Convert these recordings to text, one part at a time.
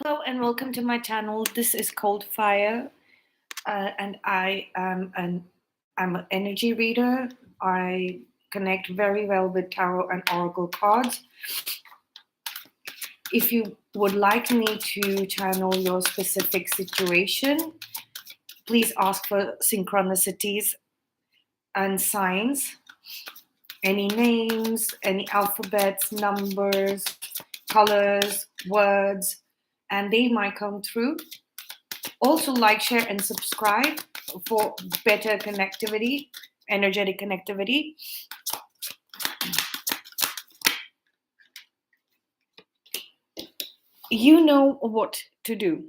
Hello and welcome to my channel. This is Cold Fire, and I'm an energy reader. I connect very well with tarot and oracle cards. If you would like me to channel your specific situation, please ask for synchronicities and signs, any names, any alphabets, numbers, colors, words, and they might come through. Also, like, share, and subscribe for better connectivity, energetic connectivity. You know what to do.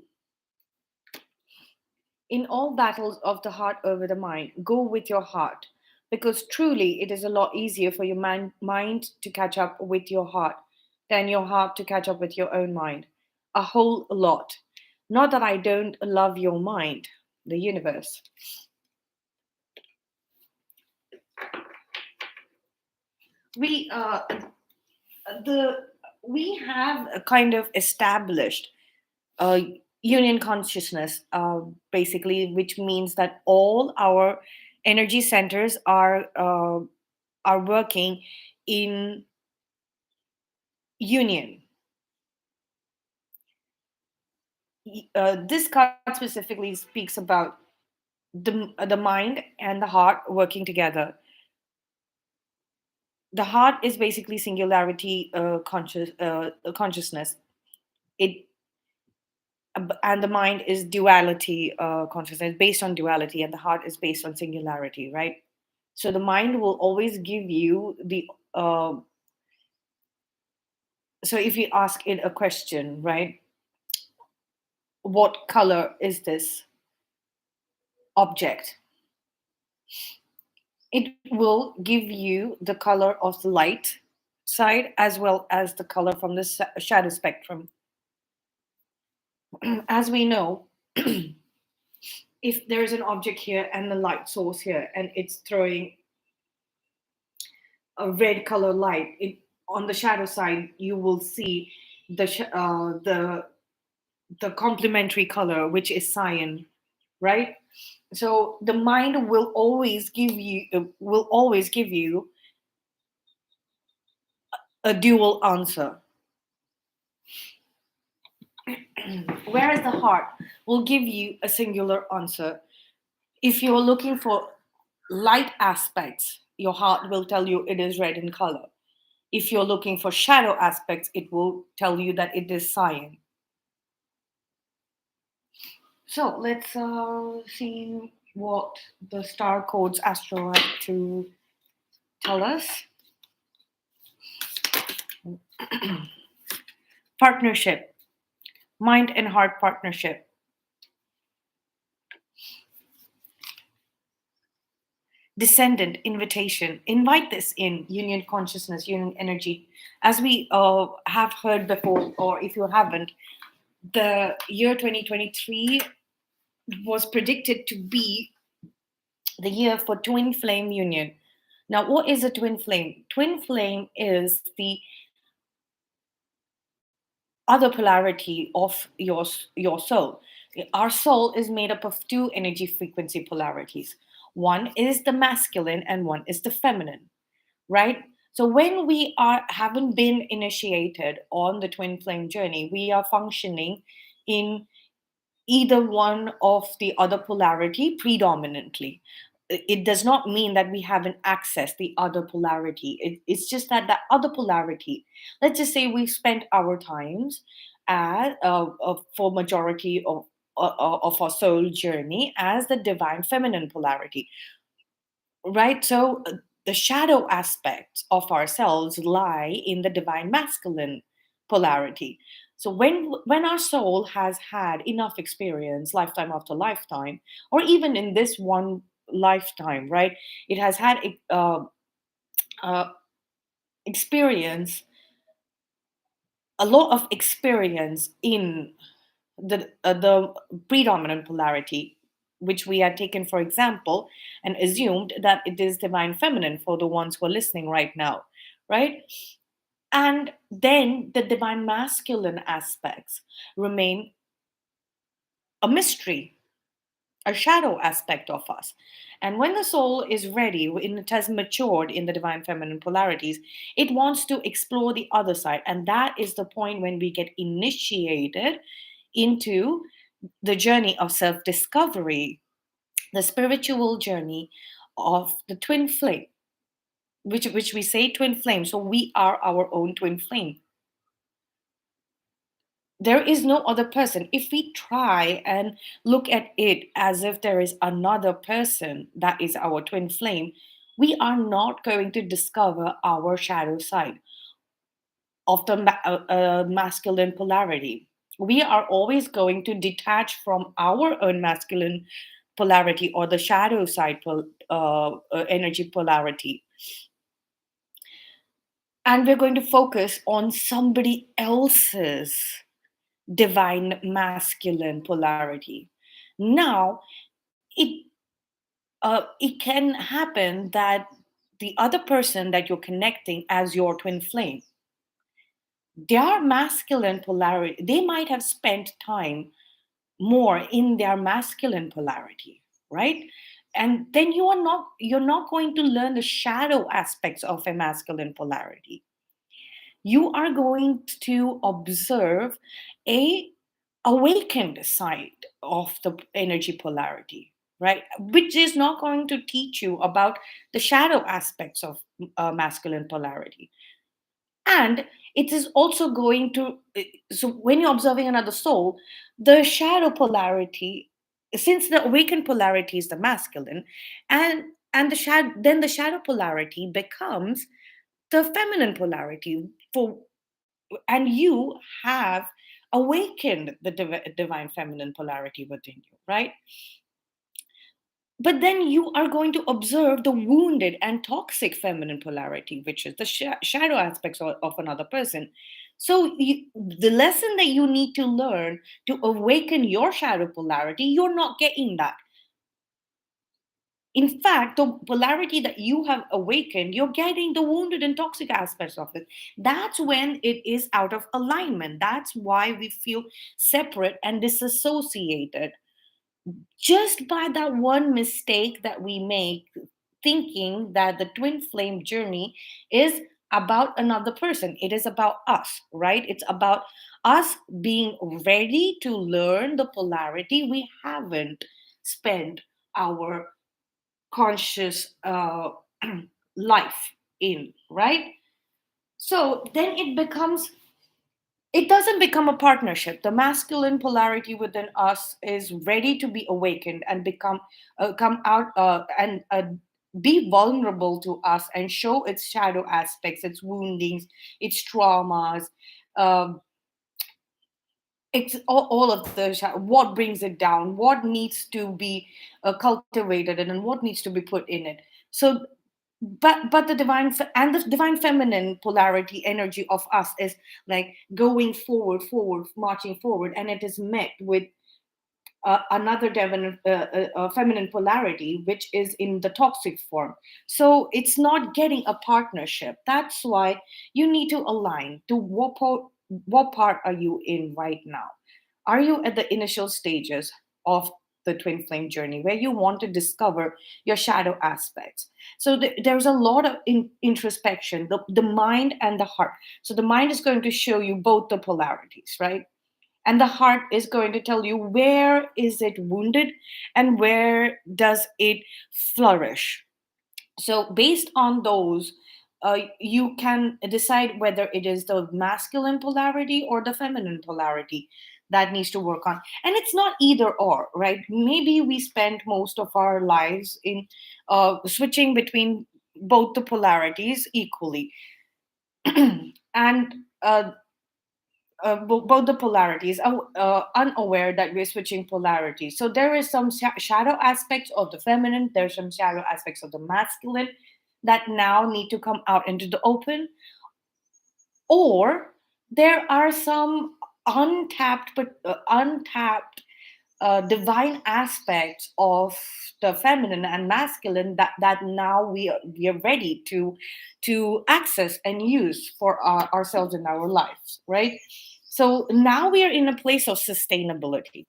In all battles of the heart over the mind, go with your heart because truly it is a lot easier for your mind to catch up with your heart than your heart to catch up with your own mind. A whole lot. Not that I don't love your mind, the universe. We the we have a kind of established uh, union consciousness, basically, which means that all our energy centers are working in union. This card specifically speaks about the mind and the heart working together. The heart is basically singularity consciousness. It and the mind is duality consciousness, based on duality, and the heart is based on singularity, right? So the mind will always give you the so if you ask it a question, right, what color is this object, it will give you the color of the light side as well as the color from the shadow spectrum. As we know, if there is an object here and the light source here and it's throwing a red color light, on the shadow side you will see the complementary color, which is cyan, right? So the mind will always give you a dual answer, whereas the heart will give you a singular answer. If you're looking for light aspects, your heart will tell you it is red in color. If you're looking for shadow aspects, it will tell you that it is cyan. So let's see what the star codes astro have to tell us. Partnership, mind and heart partnership. Descendant, invitation. Invite this in, union consciousness, union energy. As we have heard before, or if you haven't, the year 2023 was predicted to be the year for twin flame union. Now, what is a twin flame? Twin flame is the other polarity of your soul. Our soul is made up of two energy frequency polarities. One is the masculine and one is the feminine, right? So when we haven't been initiated on the twin flame journey, we are functioning in either one of the other polarity predominantly. It does not mean that we haven't accessed the other polarity. It's just that that other polarity, let's just say we've spent our times for majority of our soul journey as the divine feminine polarity, right? So the shadow aspects of ourselves lie in the divine masculine polarity. So when our soul has had enough experience, lifetime after lifetime, or even in this one lifetime, right, it has had uh, experience, a lot of experience in the predominant polarity, which we had taken for example and assumed that it is divine feminine for the ones who are listening right now, right? And then the divine masculine aspects remain a mystery, a shadow aspect of us. And when the soul is ready, when it has matured in the divine feminine polarities, it wants to explore the other side. And that is the point when we get initiated into the journey of self discovery, the spiritual journey of the twin flame, which we say twin flame. So we are our own twin flame. There is no other person. If we try and look at it as if there is another person that is our twin flame, we are not going to discover our shadow side of the masculine polarity. We are always going to detach from our own masculine polarity or the shadow side energy polarity, and we're going to focus on somebody else's divine masculine polarity. Now, it it can happen that the other person that you're connecting as your twin flame, their masculine polarity, they might have spent time more in their masculine polarity, right? And then you're not going to learn the shadow aspects of a masculine polarity. You are going to observe a awakened side of the energy polarity, right, which is not going to teach you about the shadow aspects of masculine polarity. And it is also going to, so when you're observing another soul, the shadow polarity, since the awakened polarity is the masculine, and then the shadow polarity becomes the feminine polarity for, and you have awakened the divine feminine polarity within you, right? But then you are going to observe the wounded and toxic feminine polarity, which is the shadow aspects of another person. So the lesson that you need to learn to awaken your shadow polarity, you're not getting that. In fact, the polarity that you have awakened, you're getting the wounded and toxic aspects of it. That's when it is out of alignment. That's why we feel separate and disassociated, just by that one mistake that we make, thinking that the twin flame journey is about another person. It is about us, right? It's about us being ready to learn the polarity we haven't spent our conscious life in, right? So then it doesn't become a partnership. The masculine polarity within us is ready to be awakened and come out and be vulnerable to us and show its shadow aspects, its woundings, its traumas. um, it's all of the what brings it down, what needs to be cultivated, and then what needs to be put in it. So but the and the divine feminine polarity energy of us is like going forward, marching forward, and it is met with another feminine polarity, which is in the toxic form. So it's not getting a partnership. That's why you need to align to what part are you in right now. Are you at the initial stages of the twin flame journey where you want to discover your shadow aspects? So there's a lot of introspection, the mind and the heart. So the mind is going to show you both the polarities, right? And the heart is going to tell you where is it wounded and where does it flourish. So based on those, you can decide whether it is the masculine polarity or the feminine polarity that needs to work on. And it's not either or, right? Maybe we spend most of our lives in switching between both the polarities equally. And both the polarities, unaware that we're switching polarities. So there is some shadow aspects of the feminine, there's some shadow aspects of the masculine that now need to come out into the open, or there are some untapped divine aspects of the feminine and masculine that now we are ready to access and use for ourselves in our lives, right? So now we are in a place of sustainability.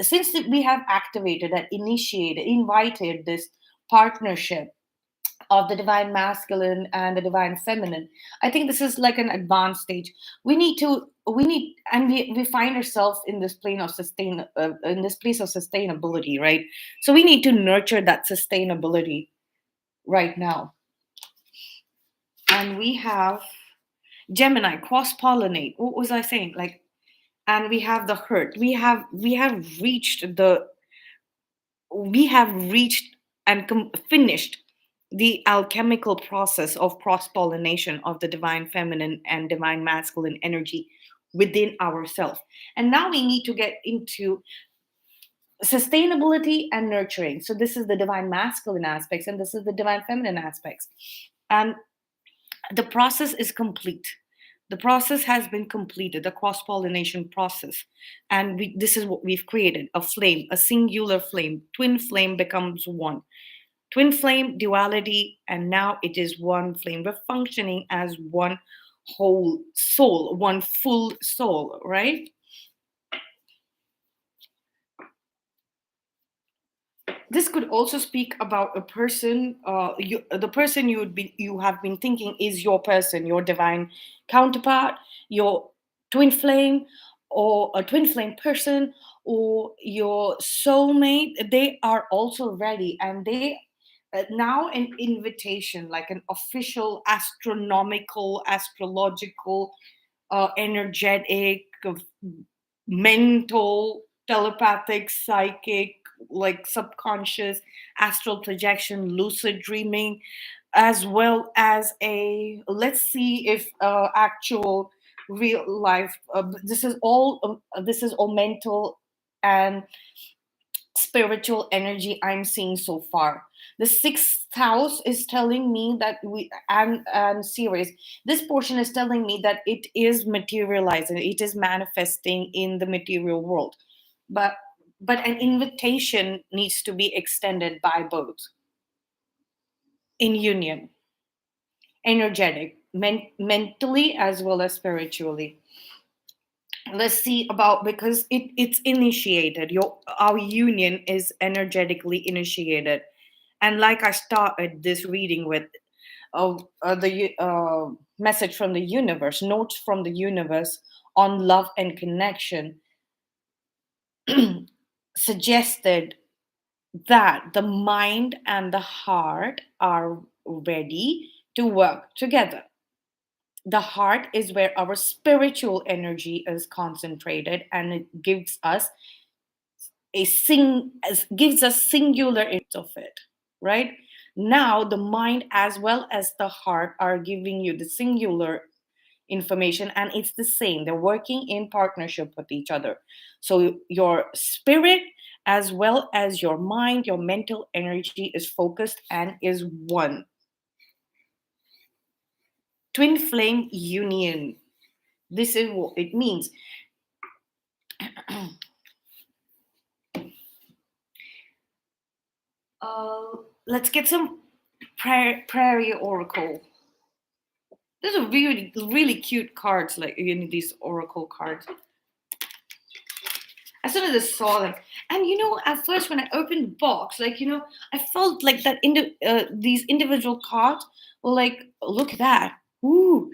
Since we have activated and initiated, invited this partnership of the divine masculine and the divine feminine, I think this is like an advanced stage. We need and we find ourselves in this plane of in this place of sustainability, right? So we need to nurture that sustainability right now. And we have Gemini, cross pollinate. What was I saying? Like, and we have the hurt. We have reached and finished the alchemical process of cross pollination of the divine feminine and divine masculine energy within ourselves. And now we need to get into sustainability and nurturing. So, this is the divine masculine aspects, and this is the divine feminine aspects. And the process is complete. The process has been completed, the cross pollination process. And this is what we've created: a flame, a singular flame. Twin flame becomes one. Twin flame, duality, and now it is one flame. We're functioning as one whole soul, one full soul, right? This could also speak about a person. The person you have been thinking is your person, your divine counterpart, your twin flame, or a twin flame person, or your soulmate. They are also ready, and they now an invitation, like an official astronomical, astrological, energetic, mental, telepathic, psychic, like subconscious, astral projection, lucid dreaming, as well as a, let's see if actual real life. This is all mental and spiritual energy I'm seeing so far. The sixth house is telling me that and series. This portion is telling me that it is materializing, it is manifesting in the material world. But an invitation needs to be extended by both in union, energetic, mentally as well as spiritually. Let's see about, because it's initiated. Our union is energetically initiated. And like I started this reading with, the message from the universe, notes from the universe on love and connection, suggested that the mind and the heart are ready to work together. The heart is where our spiritual energy is concentrated, and it gives us singular of it, right? Now the mind as well as the heart are giving you the singular information, and it's the same. They're working in partnership with each other. So your spirit as well as your mind, your mental energy is focused and is one. Twin flame union. This is what it means. Let's get some prairie oracle. These are really, really cute cards, like these oracle cards. As soon as I saw them, and at first when I opened the box, I felt like that these individual cards were like, look at that, ooh,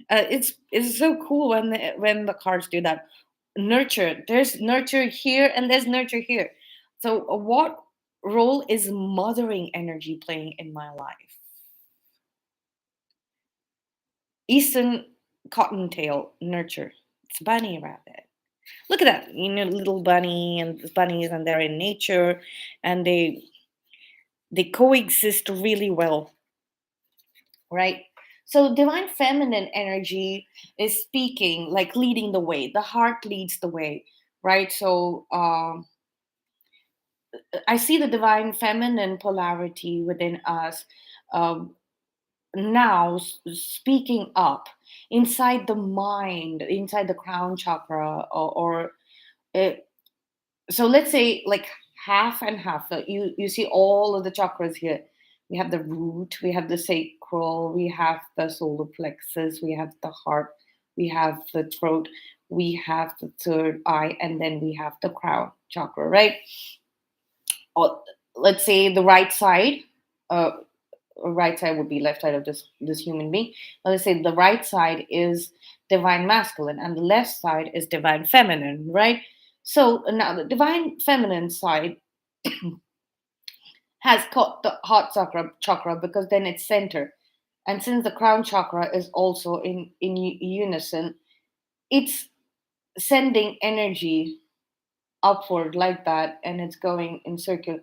it's so cool when the cards do that. Nurture, there's nurture here and there's nurture here. So, what role is mothering energy playing in my life? Eastern cottontail, nurture. It's bunny rabbit. Look at that, little bunny and bunnies, and they're in nature, and they coexist really well, right? So divine feminine energy is speaking, like leading the way. The heart leads the way, right? So I see the divine feminine polarity within us, um, now speaking up inside the mind, inside the crown chakra, or uh, So let's say like half and half. So you see all of the chakras here. We have the root, we have the sacral, we have the solar plexus, we have the heart, we have the throat, we have the third eye, and then we have the crown chakra, right? Or let's say the uh, right side would be left side of this human being. Let's say the right side is divine masculine and the left side is divine feminine, right? So now the divine feminine side has caught the heart chakra because then it's center, and since the crown chakra is also in unison, it's sending energy upward like that, and it's going in circle,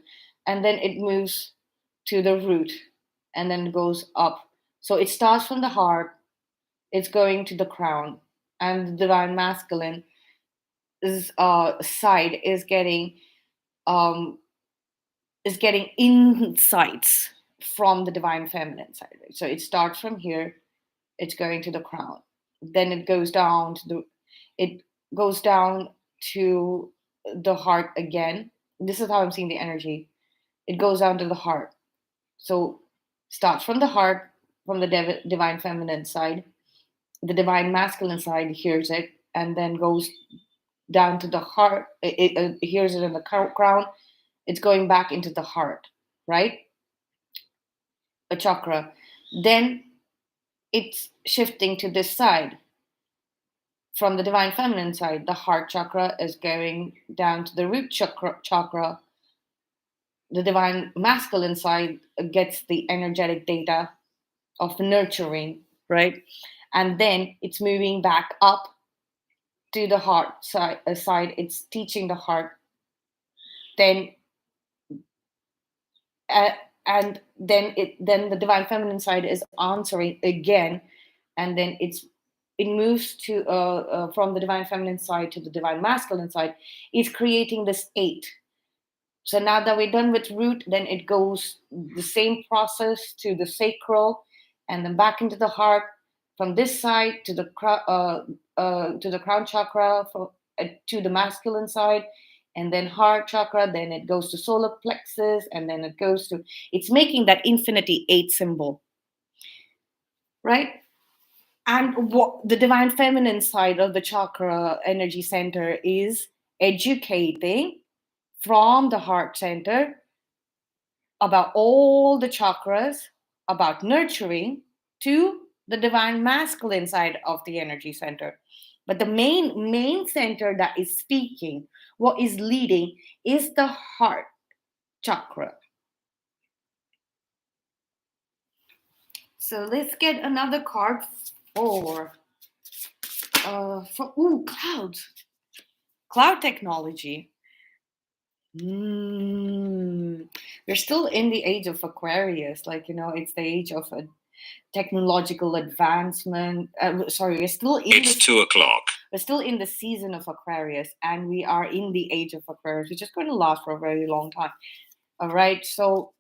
and then it moves to the root, and then it goes up. So it starts from the heart, it's going to the crown, and the divine masculine side um, is getting insights from the divine feminine side. Right? So it starts from here, it's going to the crown, then it goes down to the heart again. This is how I'm seeing the energy. It goes down to the heart. So starts from the heart, from the divine feminine side. The divine masculine side hears it and then goes down to the heart. It hears it in the crown. It's going back into the heart, right? A chakra. Then it's shifting to this side. From the divine feminine side, the heart chakra is going down to the root chakra. The divine masculine side gets the energetic data of nurturing, right? And then it's moving back up to the heart side. It's teaching the heart. Then uh, and then the divine feminine side is answering again, and then it moves to from the divine feminine side to the divine masculine side. It's creating this eight. So now that we're done with root, then it goes the same process to the sacral, and then back into the heart. From this side to the crown chakra, to the masculine side, and then heart chakra. Then it goes to solar plexus, and then it goes to. It's making that infinity eight symbol, right? And what the divine feminine side of the chakra energy center is educating from the heart center about all the chakras, about nurturing, to the divine masculine side of the energy center. But the main center that is speaking, what is leading, is the heart chakra. So let's get another card for cloud technology. We're still in the age of Aquarius, like it's the age of a technological advancement. Sorry, we're still in. It's 2 o'clock. We're still in the season of Aquarius, and we are in the age of Aquarius, which is going to last for a very long time. All right, so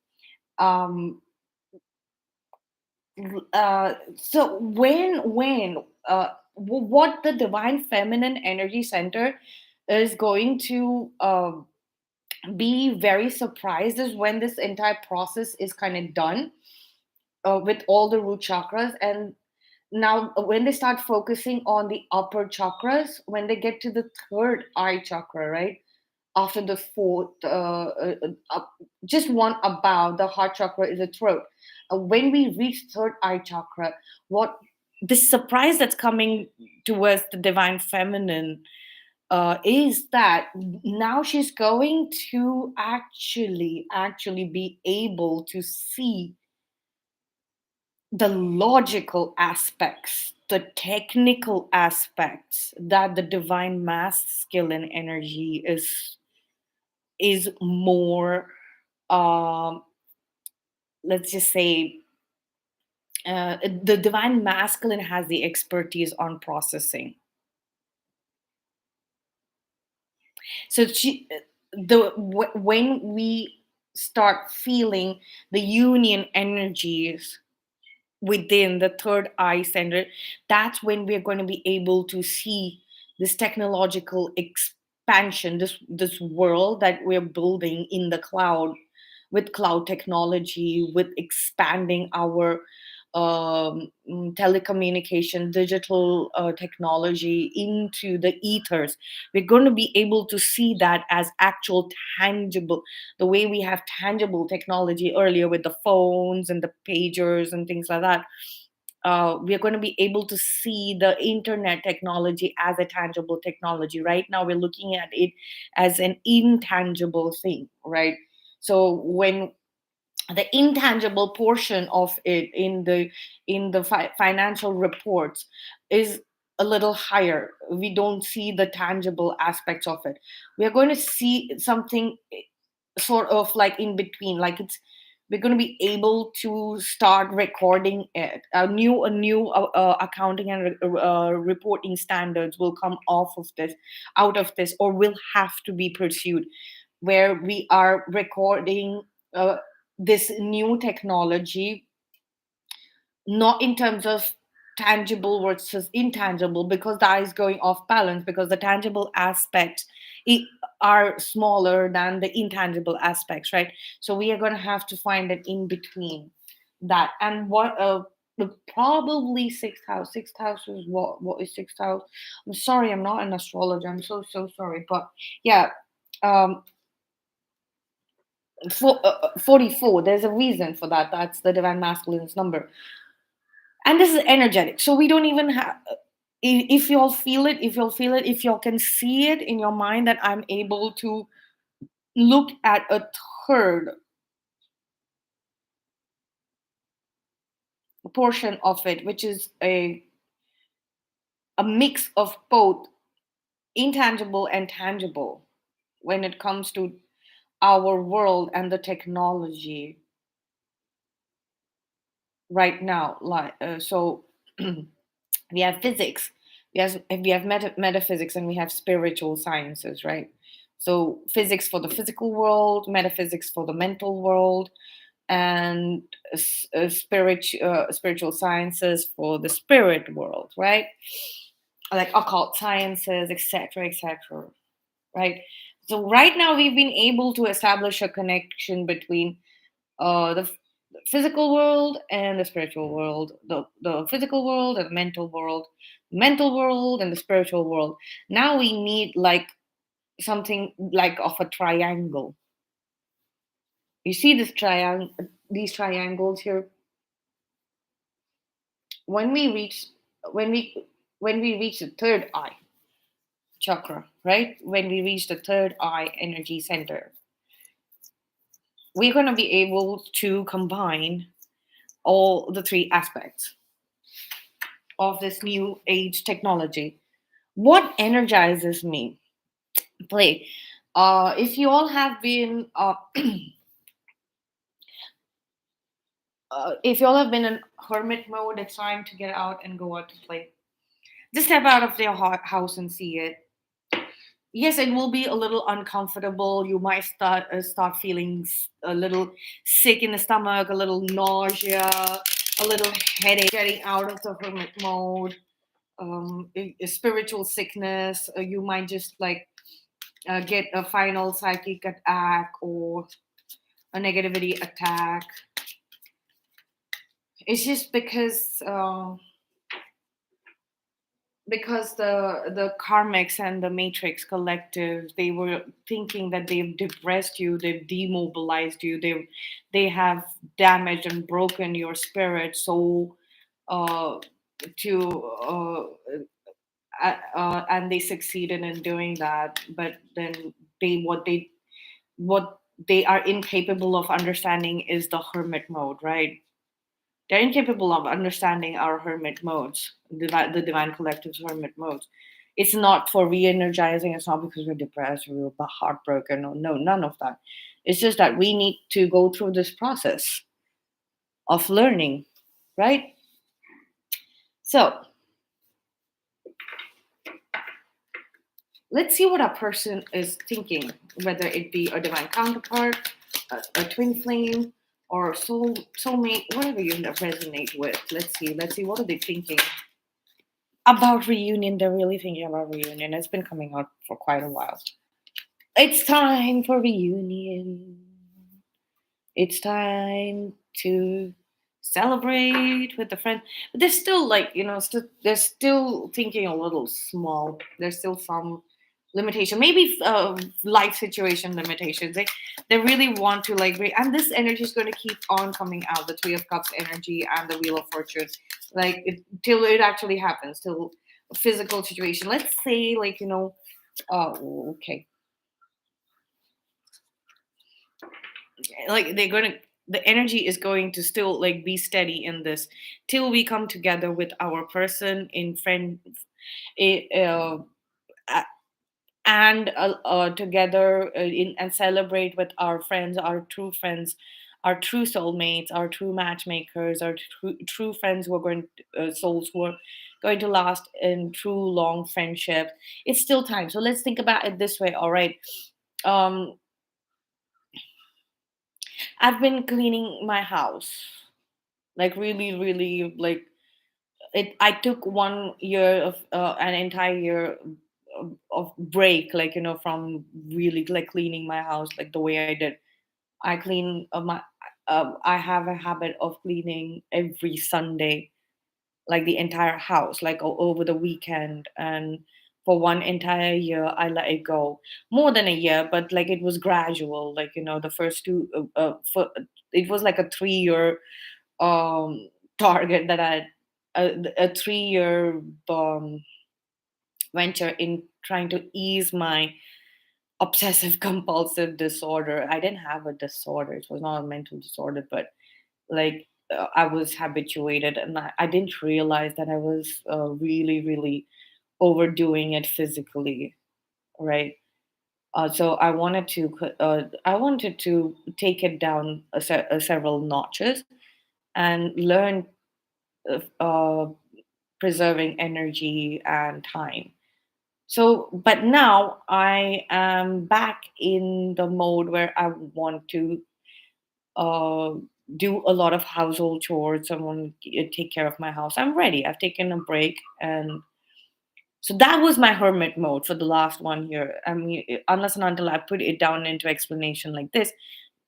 um, what the divine feminine energy center is going to be very surprised is when this entire process is kind of done with all the root chakras. And now when they start focusing on the upper chakras, when they get to the third eye chakra, right, after the fourth just one above the heart chakra is the throat. When we reach third eye chakra, what this surprise that's coming towards the divine feminine is that now she's going to actually be able to see the logical aspects, the technical aspects that the divine masculine energy is more let's just say the divine masculine has the expertise on processing. So when we start feeling the union energies within the third eye center, that's when we're going to be able to see this technological expansion, this world that we're building in the cloud, with cloud technology, with expanding our telecommunication, digital technology into the ethers. We're going to be able to see that as actual tangible, the way we have tangible technology earlier with the phones and the pagers and things like that. We are going to be able to see the internet technology as a tangible technology. Right now, we're looking at it as an intangible thing, right? So when the intangible portion of it in the financial reports is a little higher, we don't see the tangible aspects of it. We are going to see something sort of like in between, like it's we're going to be able to start recording it. A new accounting and reporting standards will come off of this out of this, or will have to be pursued, where we are recording this new technology, not in terms of tangible versus intangible, because that is going off balance, because the tangible aspects i- are smaller than the intangible aspects, right? So we are going to have to find an in between that. And probably sixth house is what is sixth house. I'm sorry, I'm not an astrologer, I'm so sorry, but yeah. um 44, there's a reason for that. That's the divine masculine's number, and this is energetic, so we don't even have, if y'all feel it, if y'all can see it in your mind, that I'm able to look at a third portion of it, which is a mix of both intangible and tangible when it comes to our world and the technology right now. Like so we have physics, we have metaphysics, and we have spiritual sciences, right? So physics for the physical world, metaphysics for the mental world, and spiritual sciences for the spirit world, right? Like occult sciences, etc., etc., right? So right now we've been able to establish a connection between the physical world and the spiritual world, the physical world and the mental world and the spiritual world. Now we need like something like of a triangle. You see this triangle, these triangles here. When we reach, when we when we reach the third eye chakra, right? When we reach the third eye energy center, we're going to be able to combine all the three aspects of this new age technology. What energizes me? Play. If you all have been, if you all have been in hermit mode, it's time to get out and go out to play. Just step out of your house and see it. Yes, it will be a little uncomfortable. You might start feeling a little sick in the stomach, a little nausea, a little headache. Getting out of the hermit mode, a spiritual sickness. You might just like get a final psychic attack or a negativity attack. It's just because the karmics and the matrix collective, they were thinking that they've depressed you, they've demobilized you, they have damaged and broken your spirit, so uh to and they succeeded in doing that. But then what they are incapable of understanding is the hermit mode, right? They're incapable of understanding our hermit modes, the divine collective's hermit modes. It's not for re-energizing. It's not because we're depressed or we're heartbroken. Or no, none of that. It's just that we need to go through this process of learning, right? So let's see what a person is thinking, whether it be a divine counterpart, a twin flame, or soulmate, whatever you resonate with. Let's see what are they thinking. About reunion, they're really thinking about reunion. It's been coming out for quite a while. It's time for reunion. It's time to celebrate with the friend. But they're still like, still they're still thinking a little small. There's still some limitation, maybe life situation limitations. They really want to like and this energy is going to keep on coming out, the Three of Cups energy and the Wheel of Fortune, like till it actually happens, till a physical situation. Let's say like okay, like the energy is going to still like be steady in this till we come together with our person in friend, eh, uh, a- and together and celebrate with our friends, our true friends, our true soulmates, our true matchmakers, our true friends who are going souls who are going to last in true long friendship. It's still time, so let's think about it this way. All right, um I've been cleaning my house, like really really like it. I took 1 year of an entire year of break, like from really like cleaning my house like the way I did. I clean my I have a habit of cleaning every Sunday, like the entire house, like over the weekend. And for one entire year I let it go. More than a year, but like it was gradual, like the first two it was like a 3 year um target that I a 3 year um venture in trying to ease my obsessive compulsive disorder. I didn't have a disorder, it was not a mental disorder, but like I was habituated, and I didn't realize that I was really really overdoing it physically, right? So I wanted to take it down several notches and learn preserving energy and time. So, but now I am back in the mode where I want to uh, do a lot of household chores. I want to take care of my house. I'm ready. I've taken a break, and so that was my hermit mode for the last 1 year. I mean, unless and until I put it down into explanation like this,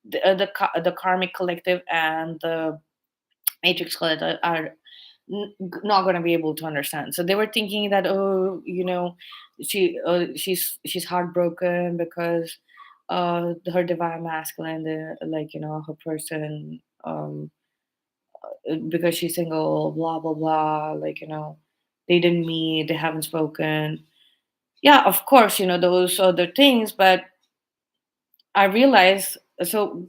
the karmic collective and the matrix collective are not going to be able to understand. So they were thinking that, oh, she's heartbroken because her divine masculine, like her person, because she's single, blah blah blah, like they didn't meet, they haven't spoken. Yeah, of course, those other things, but I realized, so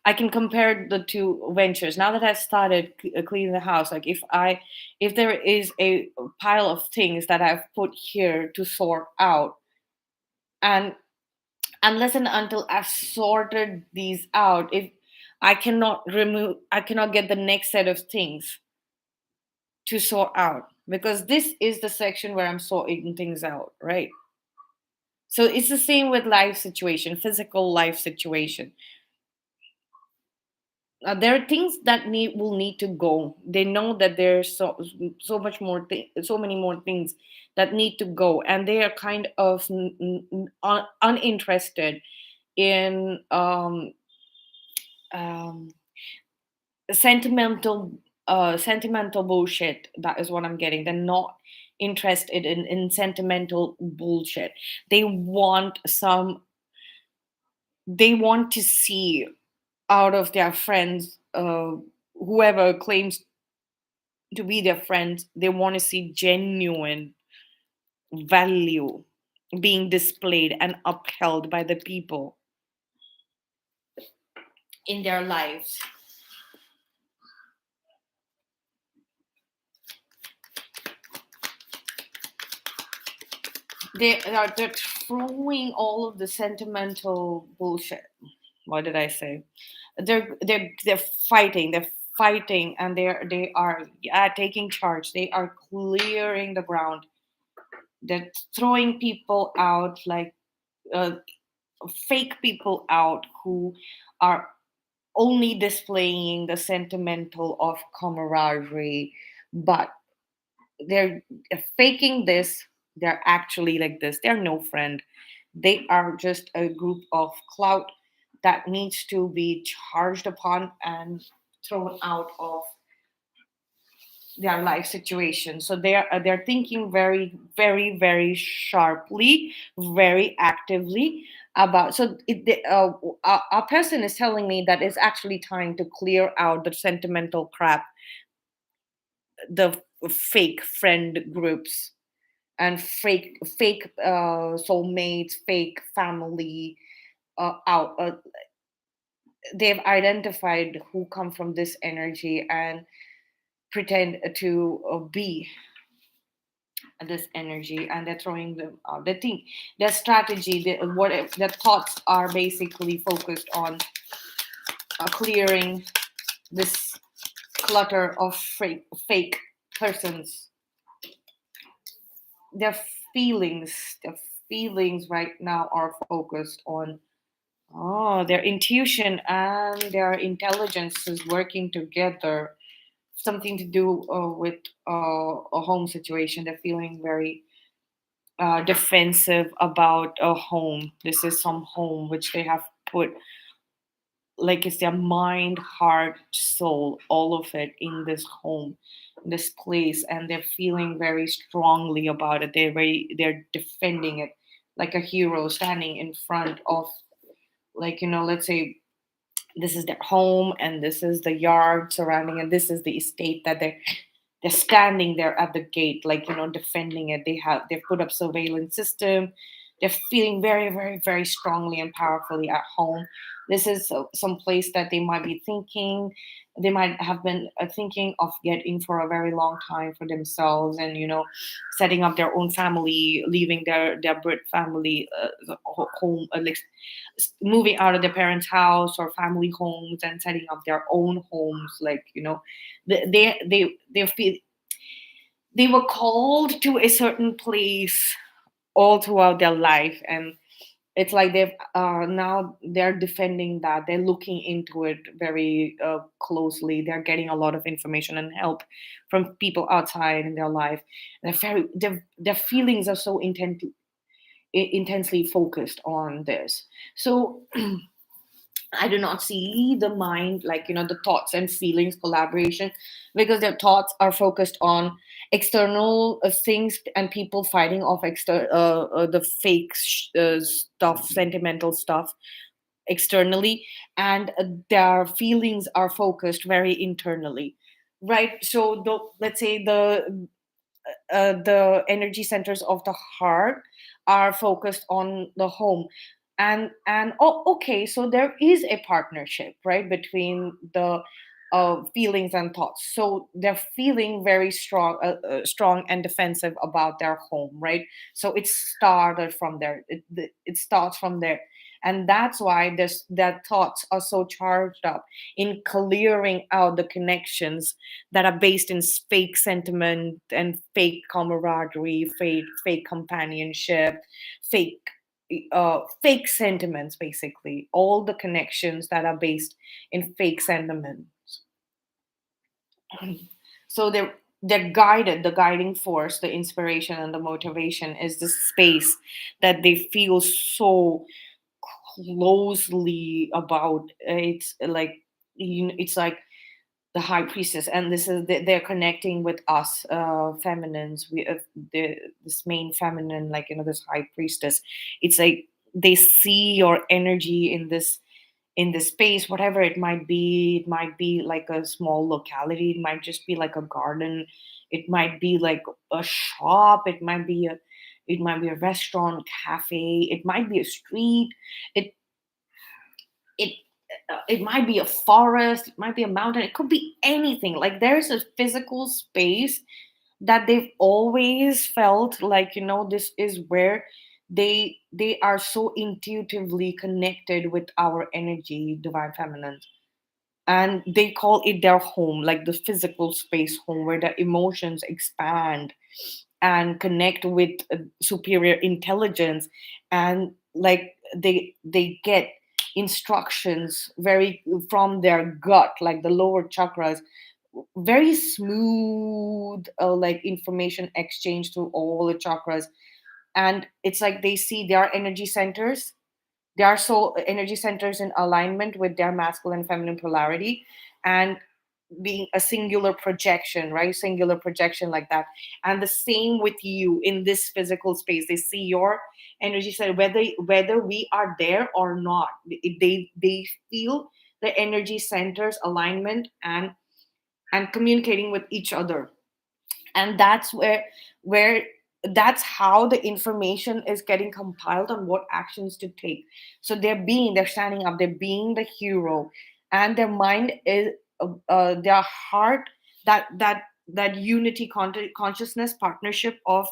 I can compare the two ventures now that I've started cleaning the house. Like if there is a pile of things that I've put here to sort out, and unless and until I've sorted these out, if I cannot get the next set of things to sort out, because this is the section where I'm sorting things out, right? So it's the same with life situation, physical life situation. There are things that will need to go. They know that there's so much more so many more things that need to go, and they are kind of uninterested in um, sentimental sentimental bullshit. That is what I'm getting. They're not interested in sentimental bullshit. They want some. They want to see out of their friends, whoever claims to be their friends, they want to see genuine value being displayed and upheld by the people in their lives. They're throwing all of the sentimental bullshit. What did I say? They're fighting. They're fighting, and they are, yeah, taking charge. They are clearing the ground. They're throwing people out, like uh, fake people out who are only displaying the sentimental of camaraderie, but they're faking this. They're actually like this. They're no friend. They are just a group of clout that needs to be charged upon and thrown out of their life situation. So they're thinking very, very, very sharply, very actively about. So our person is telling me that it's actually time to clear out the sentimental crap, the fake friend groups and fake soulmates, fake family. Out They've identified who come from this energy and pretend to be this energy, and they're throwing them out. They think their strategy, their thoughts are basically focused on clearing this clutter of fake persons. Their their feelings right now are focused on their intuition and their intelligence is working together. Something to do with a home situation. They're feeling very defensive about a home. This is some home which they have put, like it's their mind, heart, soul, all of it in this home, this place, and they're feeling very strongly about it. They're defending it like a hero standing in front of, like, let's say this is their home and this is the yard surrounding it. This is the estate that they're standing there at the gate, like, defending it. They've put up surveillance system. They're feeling very, very, very strongly and powerfully at home. This is some place that they might be thinking, they might have been thinking of getting for a very long time for themselves, and setting up their own family, leaving their birth family home, like moving out of their parents' house or family homes and setting up their own homes, like, they feel they were called to a certain place all throughout their life, and it's like they've now they're defending that. They're looking into it very closely. They're getting a lot of information and help from people outside in their life. Their feelings are so intensely focused on this. So I do not see the mind, like, the thoughts and feelings collaboration, because their thoughts are focused on external things and people fighting off the fake stuff, sentimental stuff externally, and their feelings are focused very internally, right? So let's say the energy centers of the heart are focused on the home, and oh, okay, so there is a partnership, right, between the feelings and thoughts. So they're feeling very strong and defensive about their home, right? So it started from there. It starts from there, and that's why this their thoughts are so charged up in clearing out the connections that are based in fake sentiment and fake camaraderie, fake companionship, fake fake sentiments, basically all the connections that are based in fake sentiments. So they're guided. The guiding force, the inspiration and the motivation is the space that they feel so closely about. It's like, it's like the high priestess, and they're connecting with us feminines. This main feminine, like, this high priestess. It's like they see your energy in this space, whatever it might be. It might be like a small locality, it might just be like a garden, it might be like a shop, it might be a restaurant, cafe, it might be a street, it it it might be a forest, it might be a mountain, it could be anything. Like, there's a physical space that they've always felt like, this is where they are so intuitively connected with our energy, divine feminine, and they call it their home, like the physical space home where the emotions expand and connect with superior intelligence, and like they get instructions very from their gut, like the lower chakras, very smooth like information exchange through all the chakras. And it's like they see their energy centers, their soul energy centers in alignment with their masculine and feminine polarity, and being a singular projection, right? Singular projection like that. And the same with you in this physical space. They see your energy center, whether we are there or not. They feel the energy centers alignment and communicating with each other. And that's where that's how the information is getting compiled on what actions to take. So they're standing up, they're being the hero, and their mind is their heart, that unity, consciousness, partnership of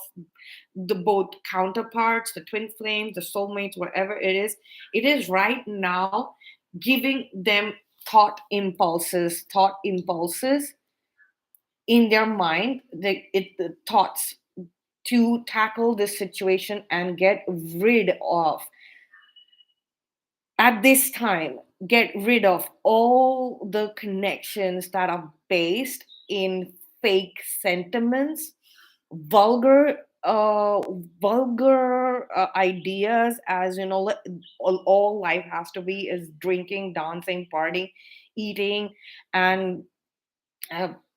the both counterparts, the twin flames, the soulmates, whatever it is right now giving them thought impulses in their mind, the thoughts to tackle this situation and get rid of, at this time, get rid of all the connections that are based in fake sentiments, vulgar uh ideas, as you know, all life has to be is drinking, dancing, partying, eating, and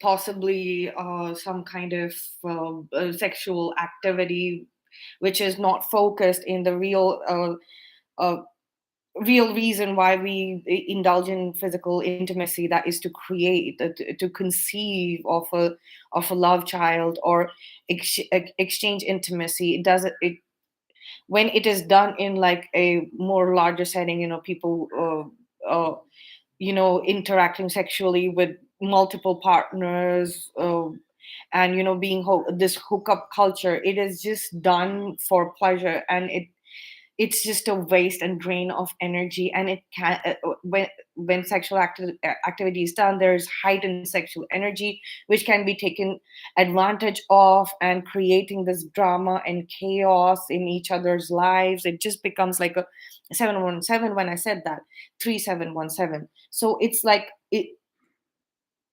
possibly some kind of sexual activity which is not focused in the uh, real reason why we indulge in physical intimacy, that is to create, to conceive of a love child, or exchange intimacy. It doesn't it when it is done in like a more larger setting, people interacting sexually with multiple partners, and being this hookup culture, it is just done for pleasure, and it's just a waste and drain of energy. And it can when sexual activity is done, there's heightened sexual energy which can be taken advantage of, and creating this drama and chaos in each other's lives. It just becomes like a 717 when I said that, 3717. So it's like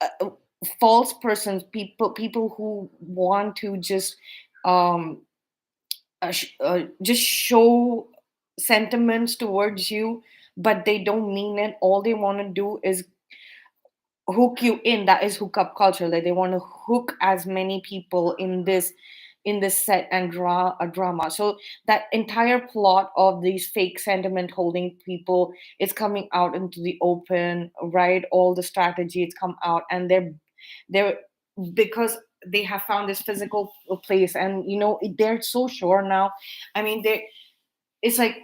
uh, false persons, people who want to um just show sentiments towards you, but they don't mean it. All they want to do is hook you in. That is hookup culture. Like they want to hook as many people in this set and draw a drama. So that entire plot of these fake sentiment holding people is coming out into the open, right? All the strategy, it's come out, and they're because they have found this physical place, and they're so sure now. I mean, it's like,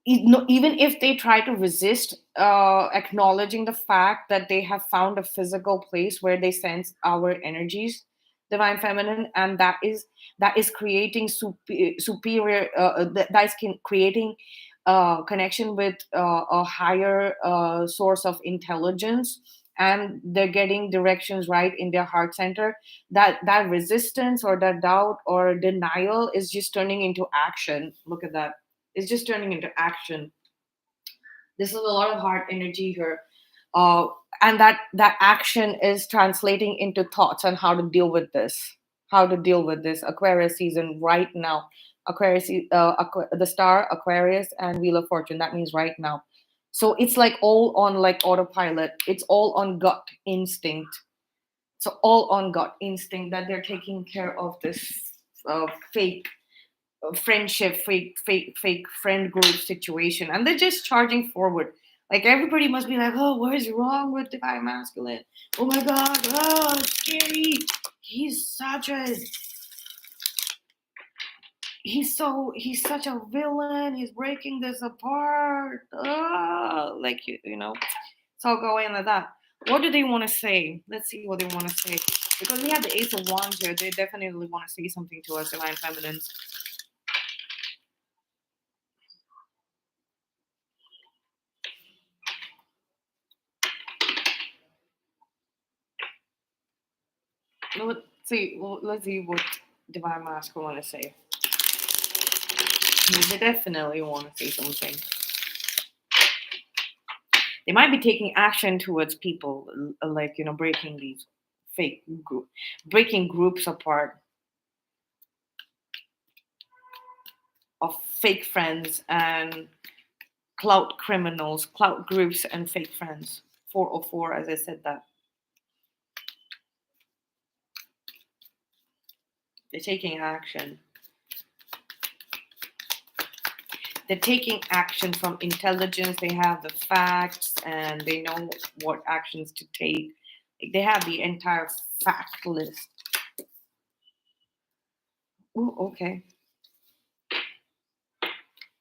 even if they try to resist acknowledging the fact that they have found a physical place where they sense our energies, divine feminine, and that is creating superior that is creating connection with a higher source of intelligence, and they're getting directions right in their heart center. That resistance or that doubt or denial is just turning into action. Look at that, it's just turning into action. This is a lot of heart energy here. uh, and that action is translating into thoughts on how to deal with this, Aquarius season right now. The star Aquarius and Wheel of Fortune, that means right now. So it's like all on like autopilot, it's all on gut instinct. So all on gut instinct that they're taking care of this fake friendship, fake friend group situation, and they're just charging forward. Like everybody must be like, oh, what is wrong with divine masculine? Oh my god, oh, it's scary. He's such a he's such a villain. He's breaking this apart. Oh, like it's all going like that. What do they want to say? Let's see what they want to say. Because we have the Ace of Wands here, they definitely want to say something to us, divine feminines. Let's see what divine masculine want to say. They definitely want to say something. They might be taking action towards people, like breaking these fake group, breaking groups apart of fake friends and clout criminals, clout groups, and fake friends. 404, as I said that. They're taking action. They're taking action from intelligence. They have the facts and they know what actions to take. Like, they have the entire fact list. Ooh, okay.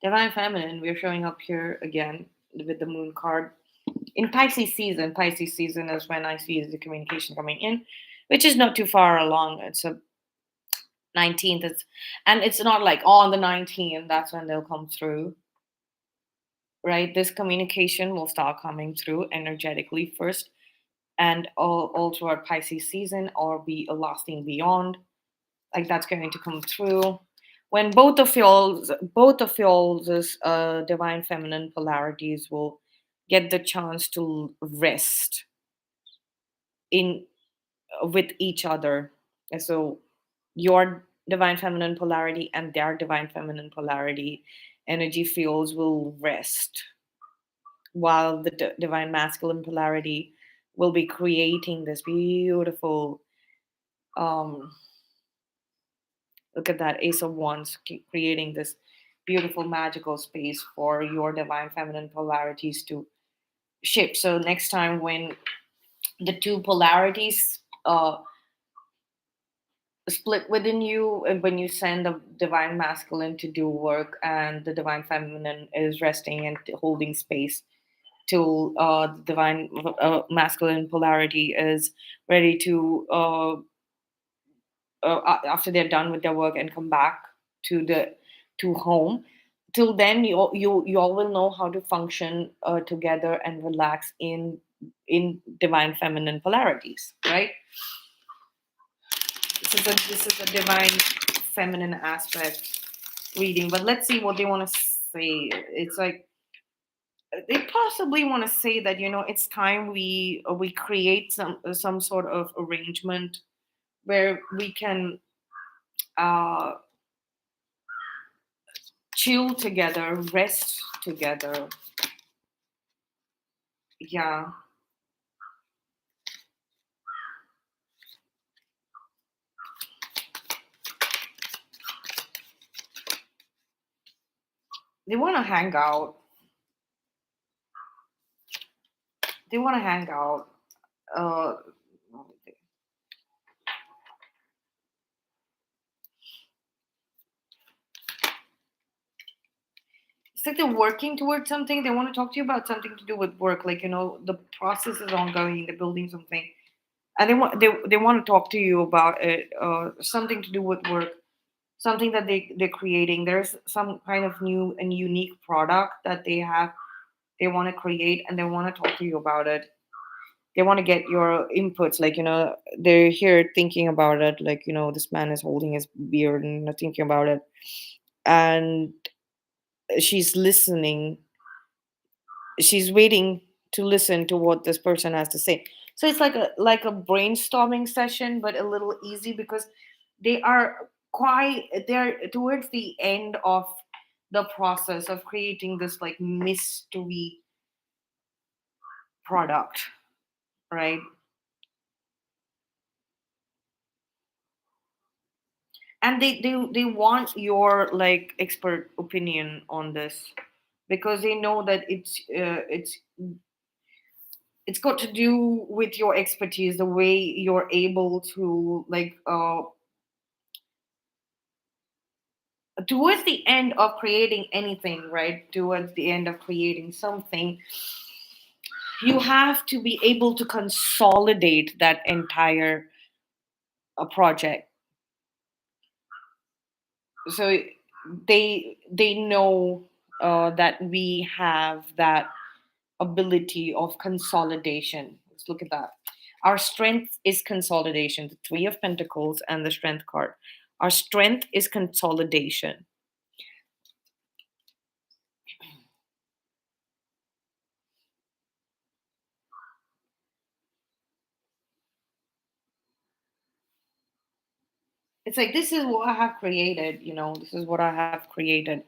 Divine Feminine, we're showing up here again with the moon card. In Pisces season is when I see the communication coming in, which is not too far along. It's a 19th. And it's not like on the 19th, that's when they'll come through, right? This communication will start coming through energetically first and all throughout Pisces season or be lasting beyond. Like that's going to come through when both of y'all's divine feminine polarities will get the chance to rest in with each other. And so your divine feminine polarity and their divine feminine polarity energy fields will rest while the divine masculine polarity will be creating this beautiful um look at that ace of wands, creating this beautiful magical space for your divine feminine polarities to shift. So next time when the two polarities split within you, and when you send the divine masculine to do work and the divine feminine is resting and holding space till the divine masculine polarity is ready to after they're done with their work and come back to the to home. Till then, you all will know how to function together and relax in divine feminine polarities, right? This is a divine feminine aspect reading, but let's see what they want to say. It's like they possibly want to say that it's time we create some sort of arrangement where we can uh, chill together, rest together. Yeah, they want to hang out. They want to hang out. Uh, it's like they're working towards something. They want to talk to you about something to do with work. Like the process is ongoing. They're building something, and they want to talk to you about it. Something to do with work, something that they're creating. There's some kind of new and unique product that they have. They want to create, and they want to talk to you about it. They want to get your inputs. Like they're here thinking about it. Like this man is holding his beard and thinking about it, and she's listening. She's waiting to listen to what this person has to say. So it's like a brainstorming session, but a little easy because they're towards the end of the process of creating this like mystery product, right? And they want your like expert opinion on this because they know that it's got to do with your expertise, the way you're able to like towards the end of creating anything, right? Towards the end of creating something, you have to be able to consolidate that entire project. So they know that we have that ability of consolidation. Let's look at that. Our strength is consolidation, the Three of Pentacles and the Strength card. Our strength is consolidation. It's like, this is what I have created, this is what I have created.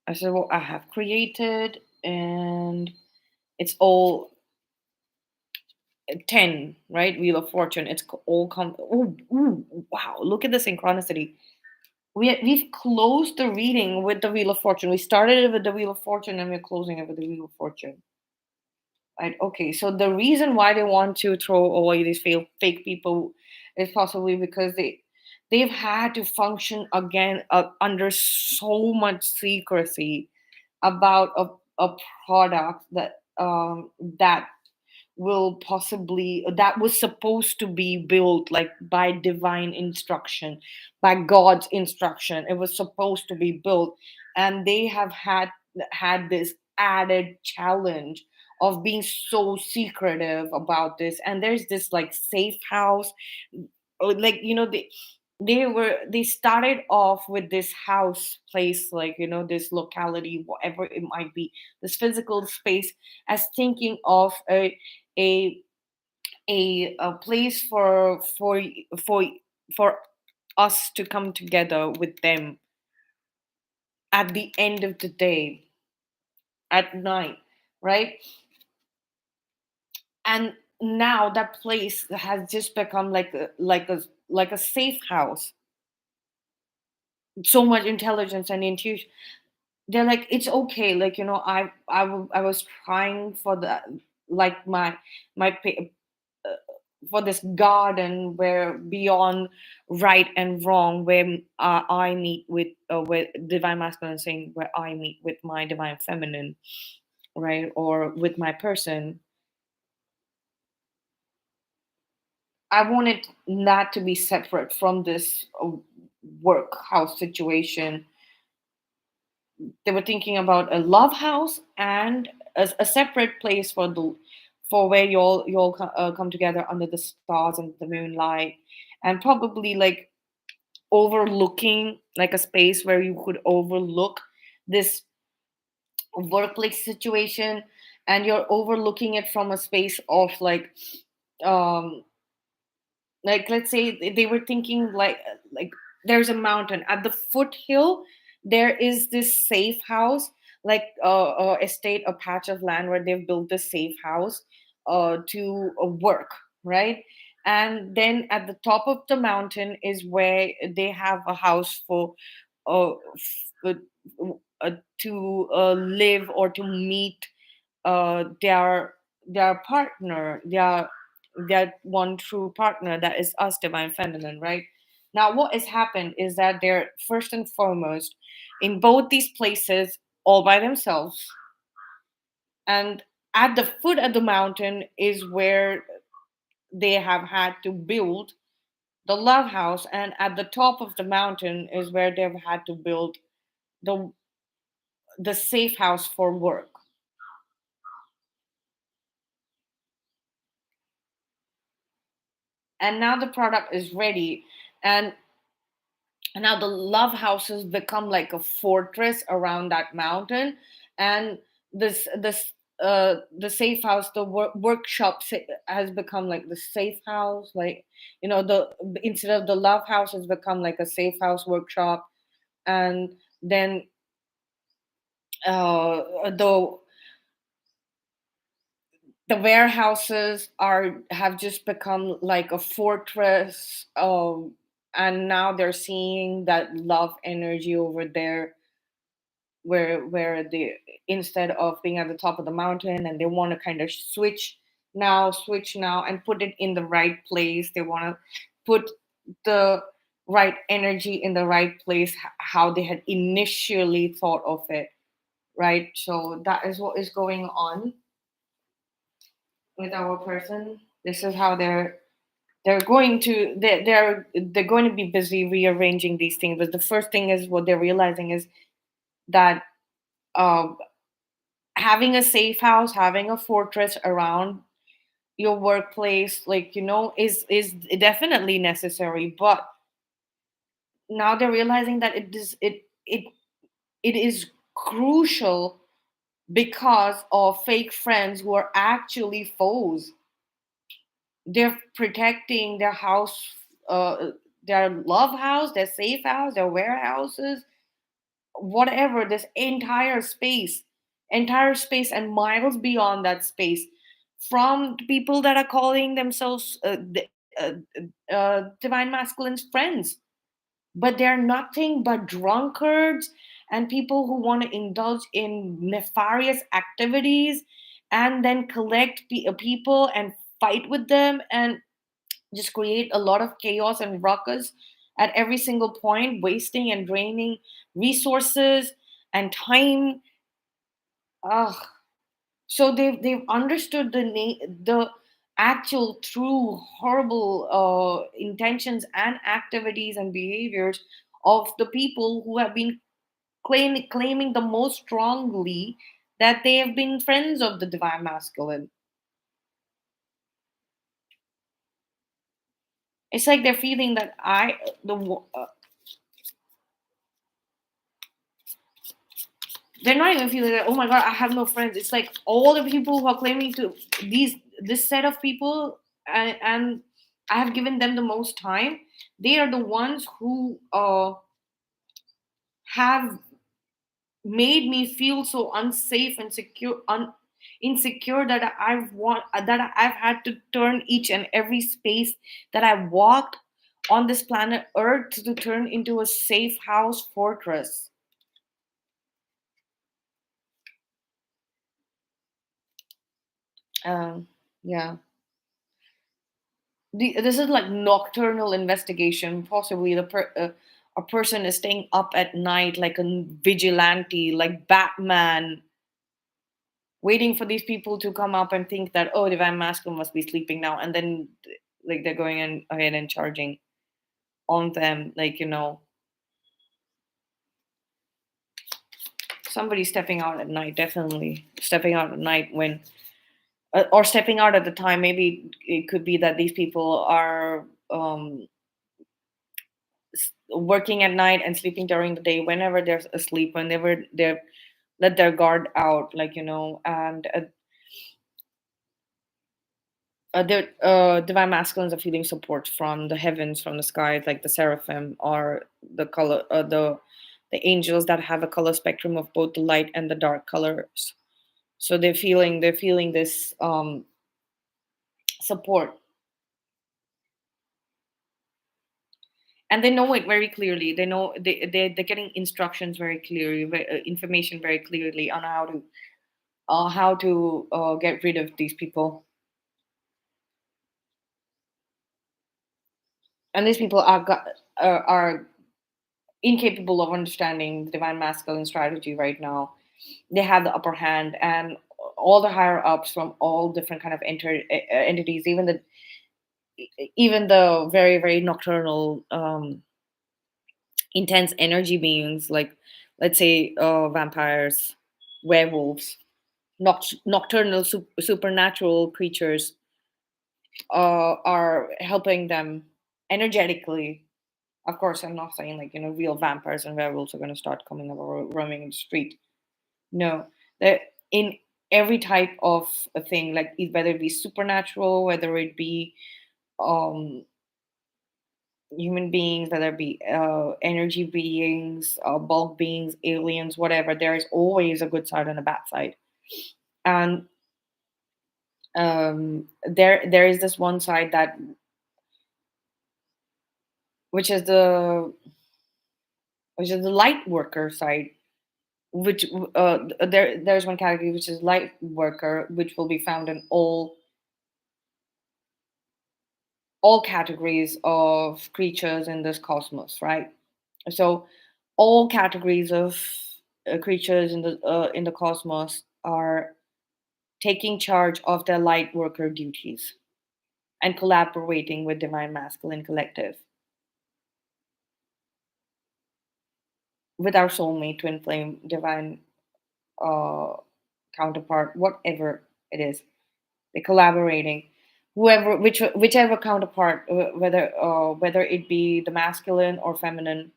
I said, what I have created, and it's all 10, right? Wheel of Fortune. It's all come. Oh, ooh, wow! Look at the synchronicity. We've closed the reading with the Wheel of Fortune. We started it with the Wheel of Fortune, and we're closing it with the Wheel of Fortune. Right? Okay. So the reason why they want to throw away these fake people is possibly because they've had to function again under so much secrecy about a product that will possibly that was supposed to be built like by divine instruction, by God's instruction. It was supposed to be built, and they have had this added challenge of being so secretive about this. And there's this like safe house, like they started off with this house place, like this locality, whatever it might be, this physical space, as thinking of a a place for for us to come together with them at the end of the day, at night, right? And now that place has just become like a safe house. So much intelligence and intuition. They're like, it's okay, like I was trying for the like my for this garden where beyond right and wrong, where I meet with divine masculine, saying where I meet with my divine feminine, right, or with my person. I wanted that to be separate from this workhouse situation. They were thinking about a love house and a separate place for where you all come together under the stars and the moonlight, and probably like overlooking, like a space where you could overlook this workplace situation, and you're overlooking it from a space of um like, let's say they were thinking like there's a mountain at the foothill. There is this safe house, like estate, a patch of land where they've built this safe house to work, right? And then at the top of the mountain is where they have a house for f- to live or to meet their partner, their one true partner, that is us, divine feminine, right? Now what has happened is that they're first and foremost in both these places all by themselves, and at the foot of the mountain is where they have had to build the love house, and at the top of the mountain is where they've had to build the the safe house for work. And now the product is ready, and now the love houses become like a fortress around that mountain. And the safe house, the workshop has become like the safe house, like the instead of the love house has become like a safe house workshop. And then the warehouses have just become like a fortress, and now they're seeing that love energy over there, where they, instead of being at the top of the mountain, and they want to kind of switch now and put it in the right place. They want to put the right energy in the right place, how they had initially thought of it, right? So that is what is going on with our person. This is how they're going to be busy rearranging these things. But the first thing is, what they're realizing is that uh, having a safe house, having a fortress around your workplace, like is definitely necessary. But now they're realizing that it is crucial, because of fake friends who are actually foes. They're protecting their house, their love house, their safe house, their warehouses, whatever, this entire space and miles beyond that space, from people that are calling themselves divine masculines friends, but they're nothing but drunkards and people who want to indulge in nefarious activities and then collect people and fight with them and just create a lot of chaos and ruckus at every single point, wasting and draining resources and time. Ugh. So they've understood the actual true horrible intentions and activities and behaviors of the people who have been claiming the most strongly that they have been friends of the divine masculine. It's like they're feeling that they're not even feeling like, oh my god, I have no friends. It's like all the people who are claiming to this set of people, and I have given them the most time. They are the ones who have made me feel so unsafe and insecure that I've had to turn each and every space that I walked on this planet Earth to turn into a safe house fortress. Yeah. This is like nocturnal investigation. Possibly a person is staying up at night like a vigilante, like Batman, waiting for these people to come up and think that, oh, divine masculine must be sleeping now, and then like they're going in ahead and charging on them, like, somebody stepping out at night, definitely stepping out at night when or stepping out at the time. Maybe it could be that these people are working at night and sleeping during the day, whenever they're asleep, whenever they're let their guard out, like, and the divine masculines are feeling support from the heavens, from the skies, like the seraphim, or the angels that have a color spectrum of both the light and the dark colors. So they're feeling this support, and they know it very clearly. They know they're getting instructions very clearly, information very clearly on how to get rid of these people. And these people are incapable of understanding the divine masculine strategy right now. They have the upper hand, and all the higher ups from all different kind of entities, even the very very nocturnal intense energy beings, like, let's say, vampires, werewolves, nocturnal supernatural creatures, are helping them energetically. Of course, I'm not saying, like, real vampires and werewolves are going to start coming up or roaming in the street. No, that in every type of a thing, like, whether it be supernatural, whether it be um human beings, whether it be energy beings, bulk beings, aliens, whatever, there is always a good side and a bad side. And there is this one side that, which is the which is the light worker side, which there's one category which is light worker, which will be found in all categories of creatures in this cosmos, right? So all categories of creatures in the cosmos are taking charge of their light worker duties and collaborating with divine masculine collective, with our soulmate, twin flame, divine uh, counterpart, whatever it is. They're collaborating. Whichever counterpart, whether it be the masculine or feminine,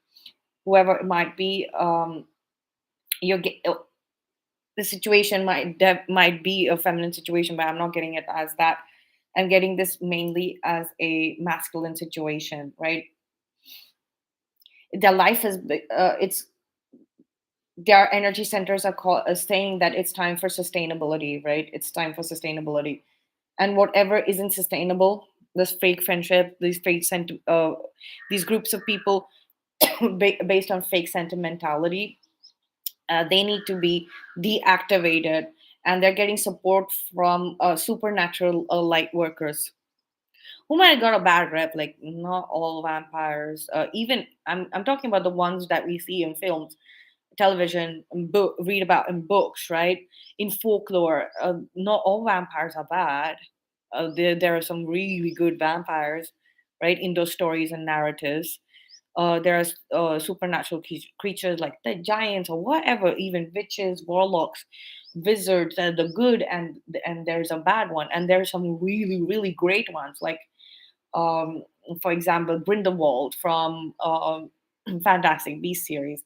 whoever it might be, you're get, the situation might be a feminine situation, but I'm not getting it as that. I'm getting this mainly as a masculine situation, right? Their life is it's their energy centers are saying that it's time for sustainability, right? It's time for sustainability, and whatever isn't sustainable, this fake friendship, these groups of people based on fake sentimentality, they need to be deactivated, and they're getting support from supernatural light workers who might have got a bad rep. Like, not all vampires, even I'm talking about the ones that we see in films, television, and read about in books, right? In folklore, not all vampires are bad. There are some really good vampires, right? In those stories and narratives. There are supernatural creatures like the giants or whatever, even witches, warlocks, wizards. The good, and there's a bad one, and there's some really really great ones like, um, for example, Grindelwald from Fantastic Beasts series.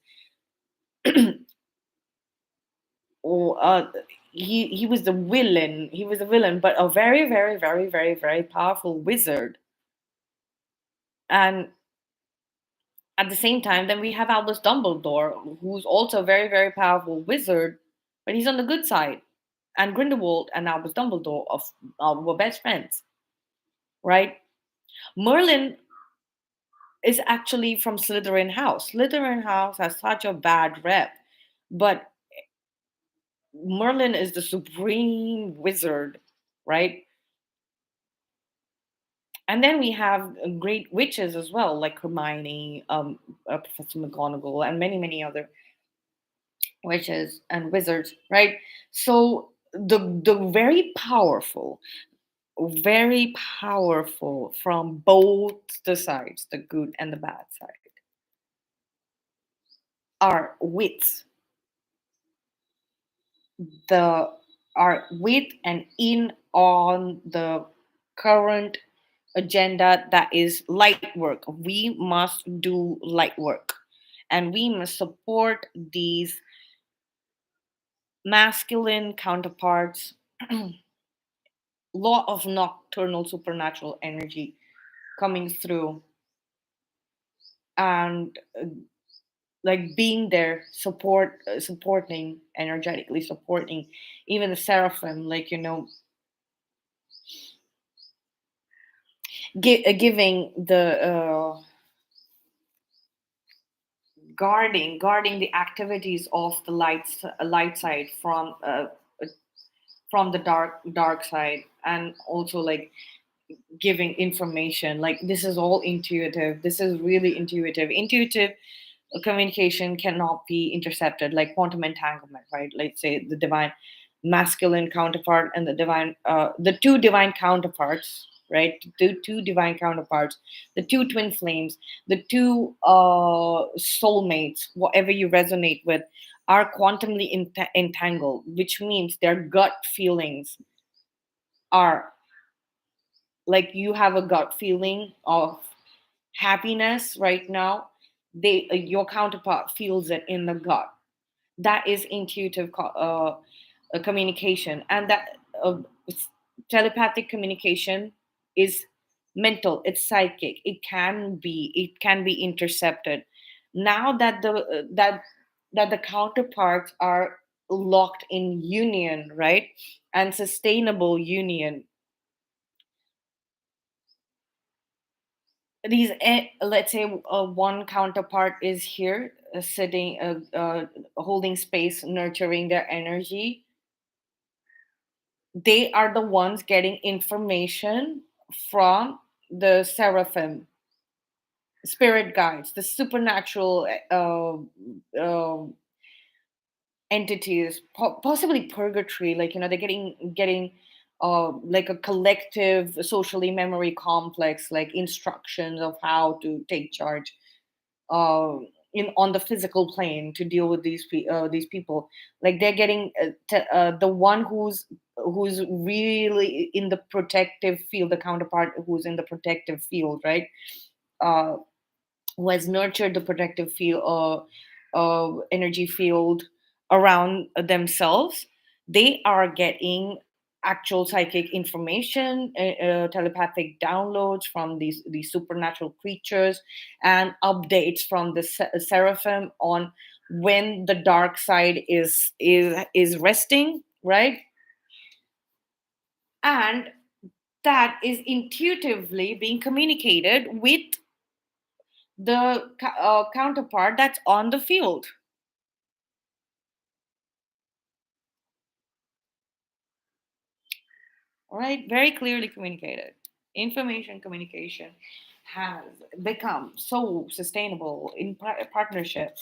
Or he was the villain. He was a villain, but a very very very very very powerful wizard. And at the same time, then we have Albus Dumbledore, who's also a very very powerful wizard, but he's on the good side. And Grindelwald and Albus Dumbledore were best friends, right? Merlin is actually from Slytherin House. Slytherin House has such a bad rep, but Merlin is the supreme wizard, right? And then we have great witches as well, like Hermione, Professor McGonagall, and many, many other witches and wizards, right? So the very powerful from both the sides, the good and the bad side, are wits. The are with and in on the current agenda, that is light work. We must do light work, and we must support these masculine counterparts, law of nocturnal supernatural energy coming through, and like being there, supporting, energetically supporting even the seraphim, like, giving the guarding the activities of the light side from the dark side, and also like giving information. Like, this is all intuitive. This is really intuitive communication cannot be intercepted, like quantum entanglement, right? Let's say the divine masculine counterpart and the two divine counterparts, right? The two divine counterparts, the two twin flames, the two soulmates, whatever you resonate with, are quantumly entangled, which means their gut feelings are, like, you have a gut feeling of happiness right now, your counterpart feels it in the gut. That is intuitive communication. And that telepathic communication is mental, it's psychic, it can be intercepted. Now that the counterparts are locked in union, right, and sustainable union, let's say one counterpart is here, sitting, holding space, nurturing their energy. They are the ones getting information from the seraphim, spirit guides, the supernatural uh, entities, possibly purgatory. Like, they're getting like a collective socially memory complex, like instructions of how to take charge uh, in on the physical plane to deal with these people. Like, they're getting the one who's really in the protective field, the counterpart who's in the protective field, right? Uh, who has nurtured the protective field, energy field around themselves. They are getting actual psychic information, telepathic downloads from these supernatural creatures, and updates from the seraphim on when the dark side is resting, right? And that is intuitively being communicated with the counterpart that's on the field. All right, very clearly communicated. Information communication has become so sustainable in partnership.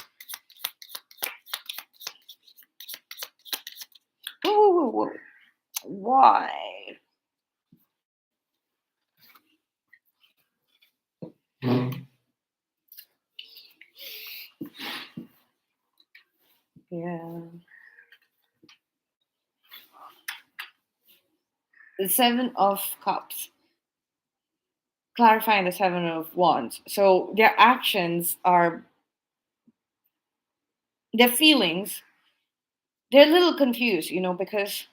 Woo, woo, woo. Why? Yeah. The Seven of Cups, clarifying the Seven of Wands. So their actions are, their feelings, they're a little confused, because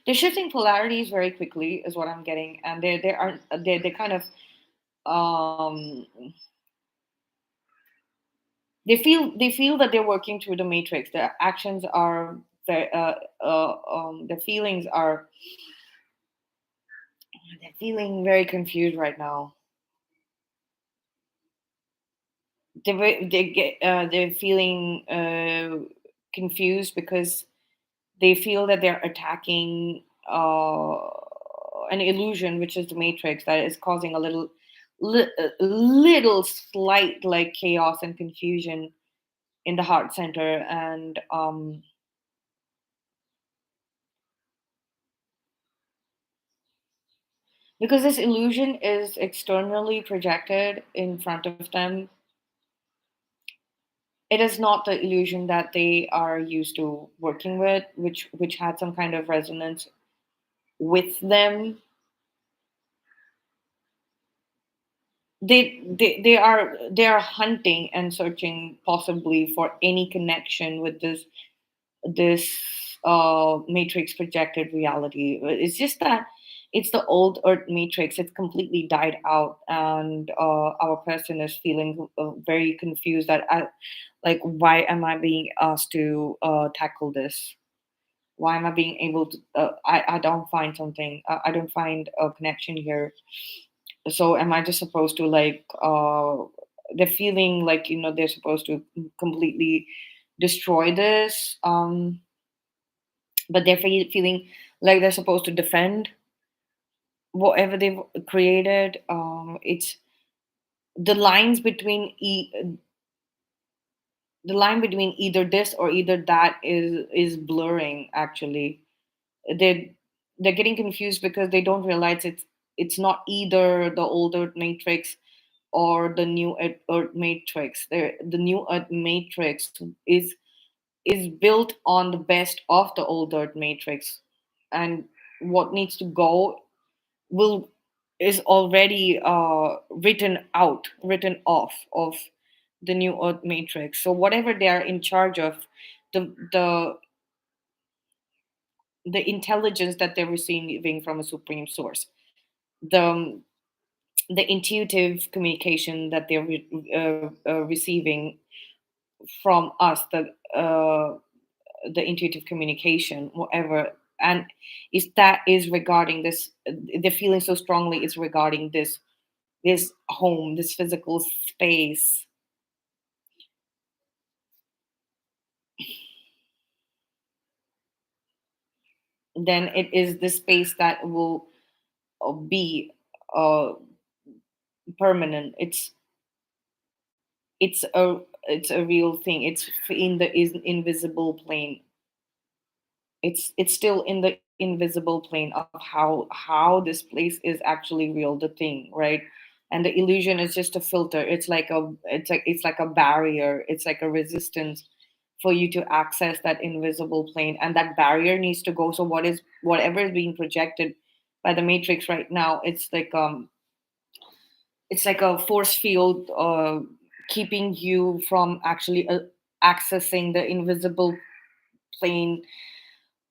they're shifting polarities very quickly, is what I'm getting, and they kind of um they feel that they're working through the matrix. Their actions are their feelings are, they're feeling very confused right now. They're feeling confused because they feel that they're attacking an illusion, which is the matrix, that is causing a little slight like chaos and confusion in the heart center. And because this illusion is externally projected in front of them, it is not the illusion that they are used to working with, which had some kind of resonance with them. They are hunting and searching possibly for any connection with this matrix projected reality. It's just that it's the old earth matrix. It's completely died out, and our person is feeling very confused that like, why am I being asked to tackle this? Why am I being able to? I don't find something. I don't find a connection here. So am I just supposed to like? They're feeling like, they're supposed to completely destroy this. But they're feeling like they're supposed to defend whatever they've created. It's the lines between the line between either this or either that is blurring. Actually, they they're getting confused because they don't realize it's not either the old Earth matrix or the new Earth matrix. The new Earth matrix is built on the best of the old Earth matrix, and what needs to go will is already written off of the new Earth matrix. So whatever they are in charge of, the the the intelligence that they're receiving from a supreme source, the the intuitive communication that they're receiving from us, the intuitive communication, whatever, and is regarding this. They're feeling so strongly it's regarding this home, this physical space. Then it is the space that will be uh, permanent. It's a real thing. It's in the invisible plane. It's still in the invisible plane of how this place is actually real, the thing, right? And the illusion is just a filter. It's like a barrier. It's like a resistance for you to access that invisible plane, and that barrier needs to go. So whatever is being projected by the matrix right now, it's like a force field keeping you from actually accessing the invisible plane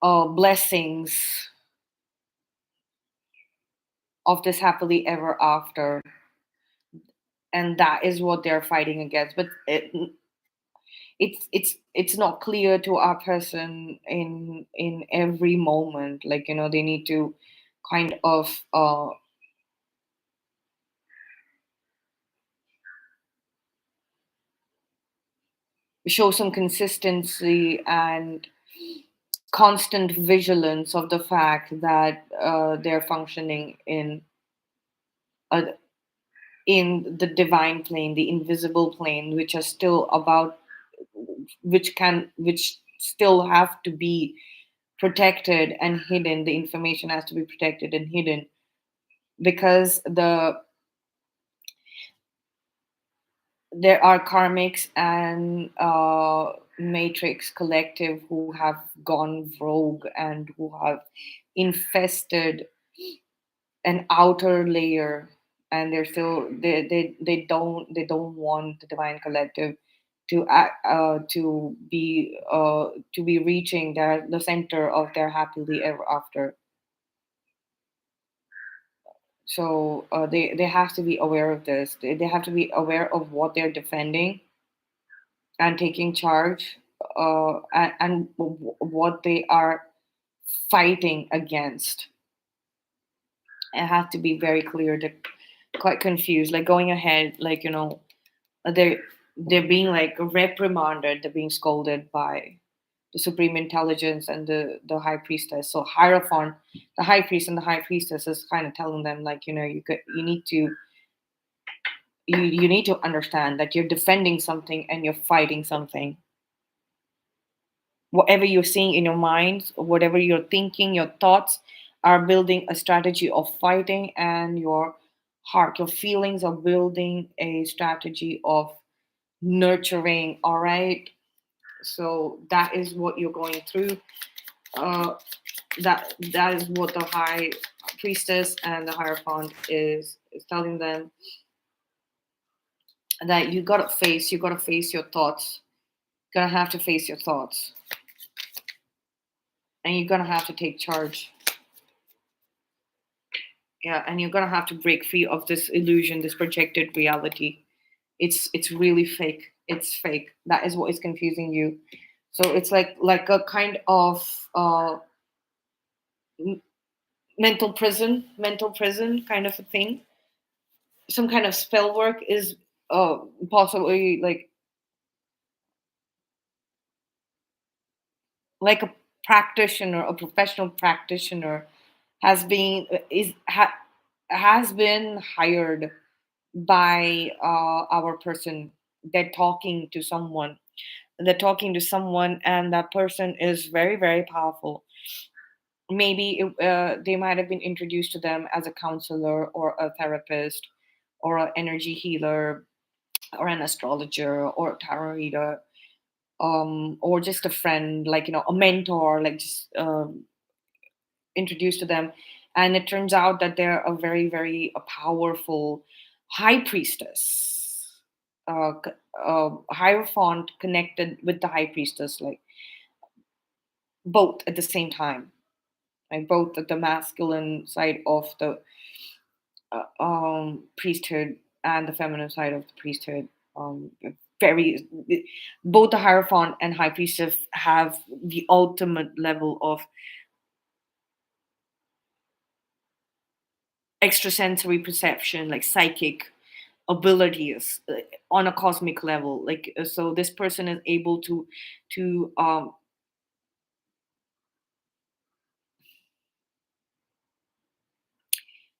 blessings of this happily ever after, and that is what they're fighting against. But it's not clear to our person in every moment. Like, they need to kind of show some consistency and constant vigilance of the fact that they're functioning uh, in the divine plane, the invisible plane, which are still about, which still have to be protected and hidden. The information has to be protected and hidden because there are karmics and matrix collective who have gone rogue and who have infested an outer layer, and they're still they don't want the divine collective to to be reaching the center of their happily ever after. So they have to be aware of this. They have to be aware of what they're defending and taking charge, and what they are fighting against. It has to be very clear. They're quite confused, like going ahead, like, they're they're being like reprimanded, they're being scolded by the supreme intelligence and the high priestess. So Hierophant, the high priest and the high priestess, is kind of telling them, like, you need to you need to understand that you're defending something and you're fighting something. Whatever you're seeing in your mind, whatever you're thinking, your thoughts are building a strategy of fighting, and your heart, your feelings are building a strategy of nurturing. All right. So that is what you're going through. uh, that is what the high priestess and the hierophant is telling them, that you gotta face your thoughts. You're gonna have to face your thoughts, and you're gonna have to take charge. Yeah, and you're gonna have to break free of this illusion, this projected reality. It's really fake. It's fake. That is what is confusing you. So it's like a kind of m- mental prison kind of a thing. Some kind of spell work is possibly like a practitioner, a professional practitioner has been hired by our person. They're talking to someone. They're talking to someone, and that person is very, very powerful. Maybe they might have been introduced to them as a counselor or a therapist or an energy healer or an astrologer or a tarot reader, or just a friend, like, a mentor, like, just introduced to them. And it turns out that they're a very, very powerful high priestess, hierophant connected with the high priestess, like both at the same time, like both at the masculine side of the priesthood and the feminine side of the priesthood. Um, very Both the hierophant and high priestess have the ultimate level of extrasensory perception, like psychic abilities, on a cosmic level. Like, so this person is able to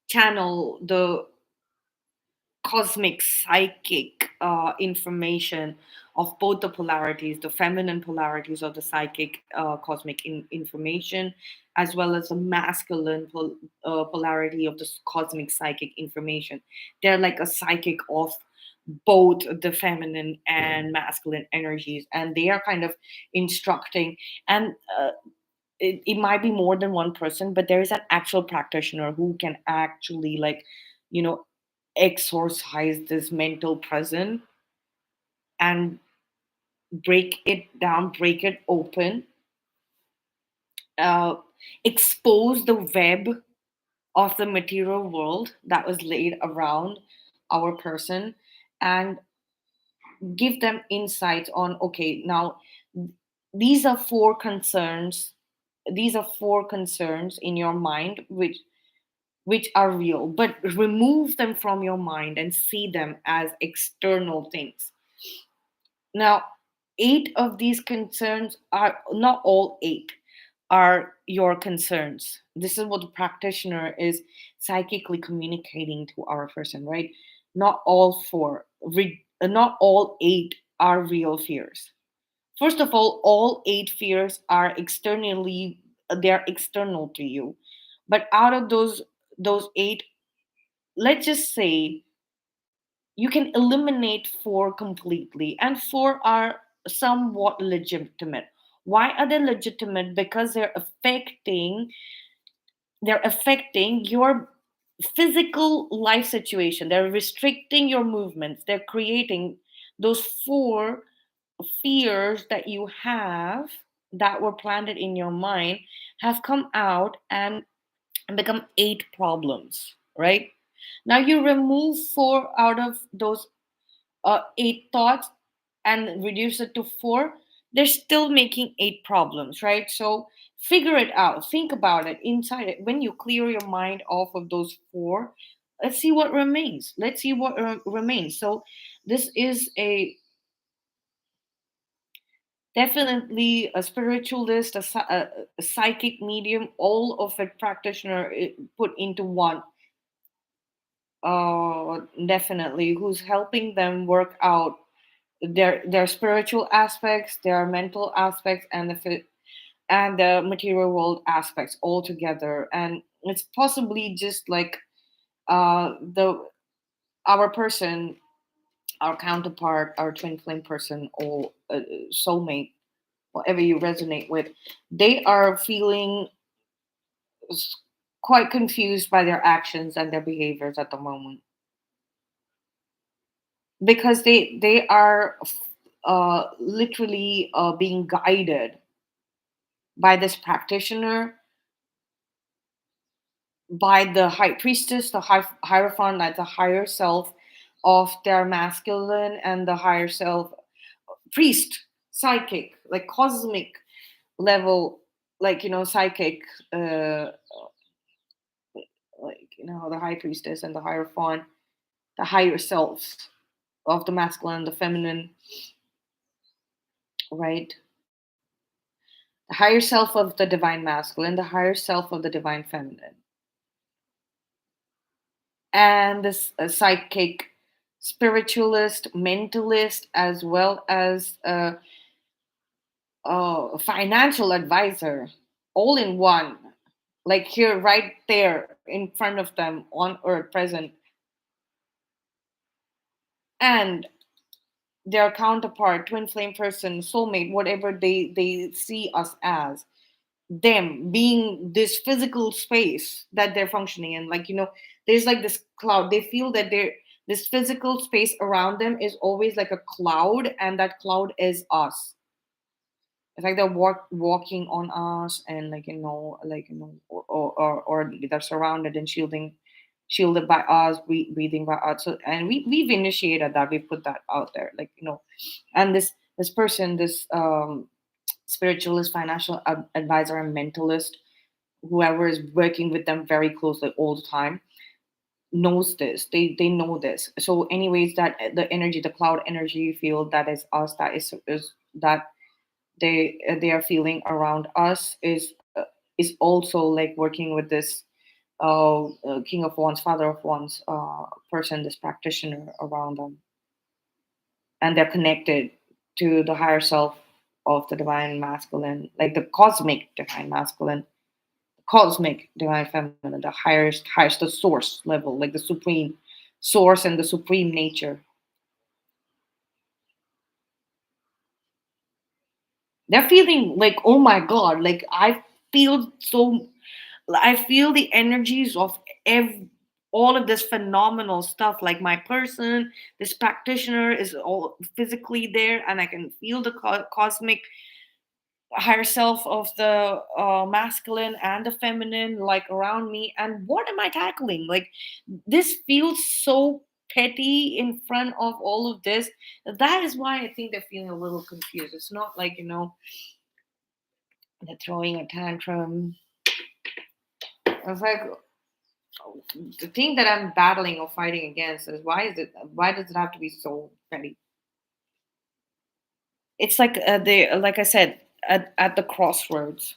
channel the cosmic psychic information of both the polarities, the feminine polarities of the psychic cosmic information, as well as the masculine polarity of the cosmic psychic information. They're like a psychic of both the feminine and masculine energies, and they are kind of instructing. And it might be more than one person, but there is an actual practitioner who can actually, like, you know exorcise this mental prison and break it down, break it open, uh, expose the web of the material world that was laid around our person, and give them insights on, okay, now these are four concerns, these are four concerns in your mind which are real, but remove them from your mind and see them as external things. Now, eight of these concerns are not all eight are your concerns. This is what the practitioner is psychically communicating to our person, right? Not all four, not all eight are real fears. First of all eight fears are externally, they're external to you. But out of those eight, let's just say you can eliminate four completely, and four are somewhat legitimate. Why are they legitimate? Because they're affecting your physical life situation. They're restricting your movements. They're creating those four fears that you have, that were planted in your mind, have come out and become eight problems, right? Now you remove four out of those eight thoughts and reduce it to four, they're still making eight problems, right? So figure it out, think about it inside it. When you clear your mind off of those four, let's see what remains. Let's see what remains. So this is a definitely a spiritualist, a psychic medium, all of it practitioner put into one. Definitely, who's helping them work out their spiritual aspects, their mental aspects, and and the material world aspects all together. And it's possibly just like the our person, our counterpart, our twin flame person, or soulmate, whatever you resonate with, they are feeling s- quite confused by their actions and their behaviors at the moment, because they are literally being guided by this practitioner, by the high priestess, the hierophant, like the higher self of their masculine, and the higher self priest, psychic, like cosmic level, like psychic, uh, like the high priestess and the hierophant, the higher selves of the masculine, the feminine, right? The higher self of the divine masculine, the higher self of the divine feminine, and this psychic, spiritualist, mentalist, as well as a financial advisor, all in one, like here, right there in front of them on earth, present. And their counterpart, twin flame person, soulmate, whatever they see us as, them being this physical space that they're functioning in, like there's like this cloud. They feel that they're this physical space around them is always like a cloud, and that cloud is us. It's like they're walking on us, and or they're surrounded and shielded by us, breathing by us. So, and we've initiated that, we put that out there, and this person, this spiritualist, financial advisor, and mentalist, whoever is working with them very closely all the time, knows this. They know this. So anyways, that the energy, the cloud energy field, that is us, that is that they are feeling around us, is also like working with this king of wands, father of wands person, this practitioner around them, and they're connected to the higher self of the divine masculine, like the cosmic divine masculine, cosmic divine feminine, the highest, the source level, like the supreme source and the supreme nature. They're feeling like, oh my god, like feel so I feel the energies of all of this phenomenal stuff, like my person, this practitioner is all physically there, and I can feel the cosmic higher self of the masculine and the feminine like around me. And what am I tackling? Like, this feels so petty in front of all of this. That is why I think they're feeling a little confused. It's not like, they're throwing a tantrum. It's like, the thing that I'm battling or fighting against is, why does it have to be so petty? It's like, like I said, at the crossroads,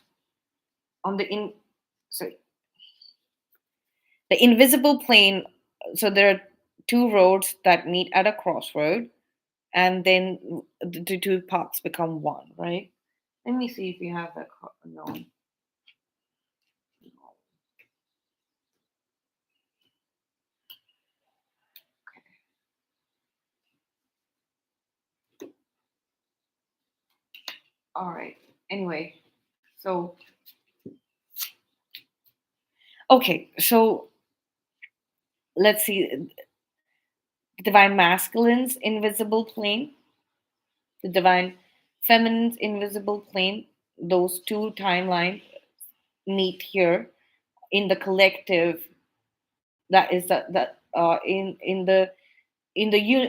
on the in sorry, the invisible plane. So there are two roads that meet at a crossroad, and then the two paths become one, right? Let me see if you have that. No. All right. Anyway, so okay, so let's see. Divine masculine's invisible plane, the divine feminine's invisible plane. Those two timelines meet here in the collective. That is that in the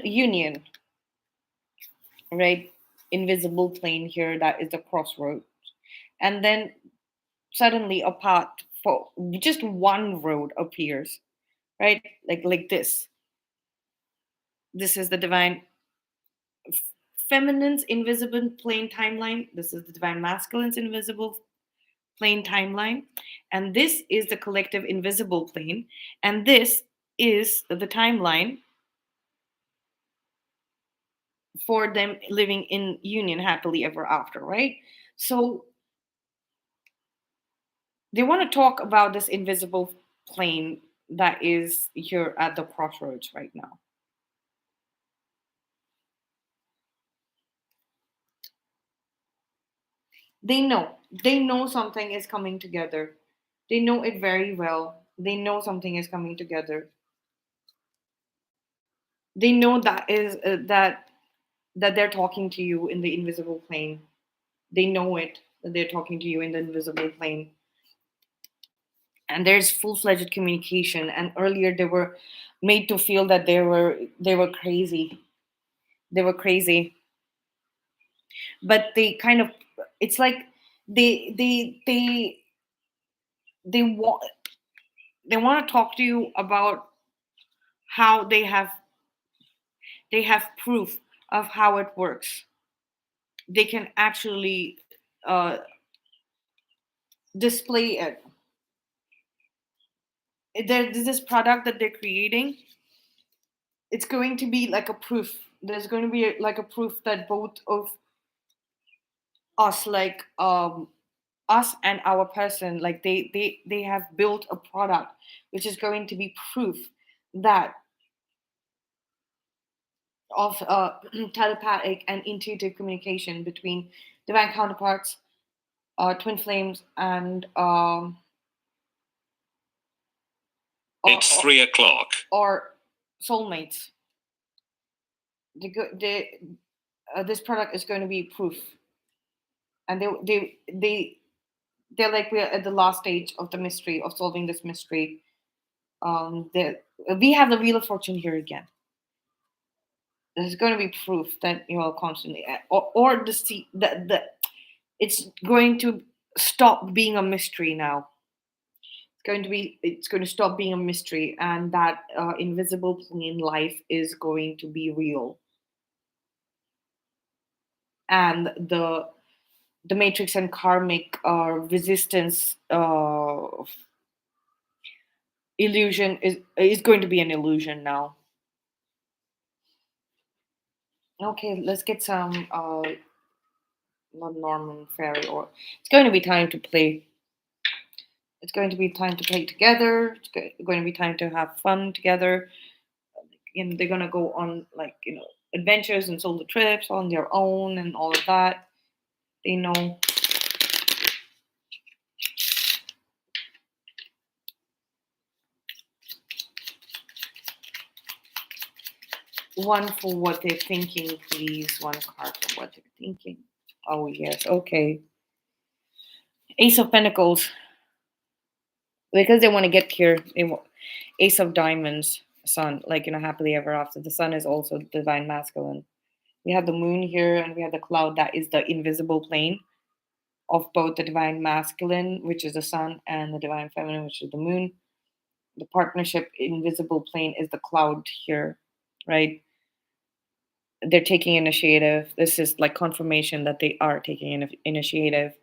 union, right? Invisible plane here. That is the crossroads, and then suddenly a path for just one road appears, right? Like this. This is the divine feminine's invisible plane timeline. This is the divine masculine's invisible plane timeline. And this is the collective invisible plane. And this is the timeline for them living in union happily ever after, right? So they want to talk about this invisible plane that is here at the crossroads right now. They know something is coming together. They know it very well. They know something is coming together. They know that they're talking to you in the invisible plane. They know it, that they're talking to you in the invisible plane. And there's full-fledged communication. And earlier they were made to feel that they were crazy. They were crazy. But they kind of, it's like they want they want to talk to you about how they have proof of how it works. They can actually uh, display it. There's this product that they're creating. It's going to be like a proof. There's going to be like a proof that both of us, like us and our person, like they have built a product which is going to be proof that of telepathic and intuitive communication between divine counterparts, twin flames, and it's 3 o'clock. Or soulmates. This product is going to be proof, and they're like, we're at the last stage of the mystery of solving this mystery. We have the Wheel of Fortune here again. There's going to be proof that you are constantly, or the it's going to stop being a mystery now. It's going to stop being a mystery, and that invisible plane life is going to be real. And the matrix and karmic resistance illusion is going to be an illusion now. Okay, let's get some not Norman Fairy, or it's going to be time to play. It's going to be time to play together. It's going to be time to have fun together. And they're gonna go on, like, adventures and solo trips on their own and all of that. They know. One for what they're thinking, please. One card for what they're thinking. Oh, yes. Okay. Ace of Pentacles. Because they want to get here. Ace of Diamonds. Sun. Like, happily ever after. The sun is also divine masculine. We have the moon here and we have the cloud that is the invisible plane of both the divine masculine, which is the sun, and the divine feminine, which is the moon. The partnership invisible plane is the cloud here, right? They're taking initiative. This is like confirmation that they are taking initiative.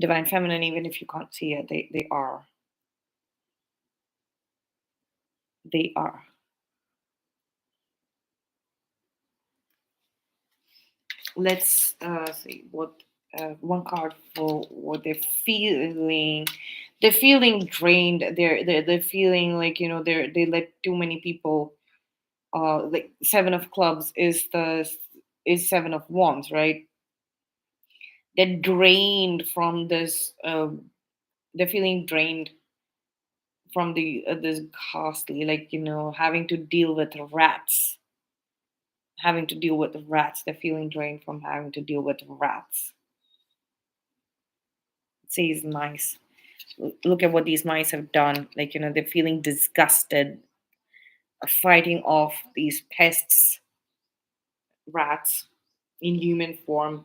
Divine feminine, even if you can't see it, they are. They are. Let's see what one card for what they're feeling. They're feeling drained. They're feeling like they let too many people. Like Seven of Clubs is Seven of Wands, right? They're drained from this. They're feeling drained from the this costly, like having to deal with rats. Having to deal with the rats. They're feeling drained from having to deal with rats. It says mice. Look at what these mice have done. Like they're feeling disgusted, fighting off these pests, rats in human form.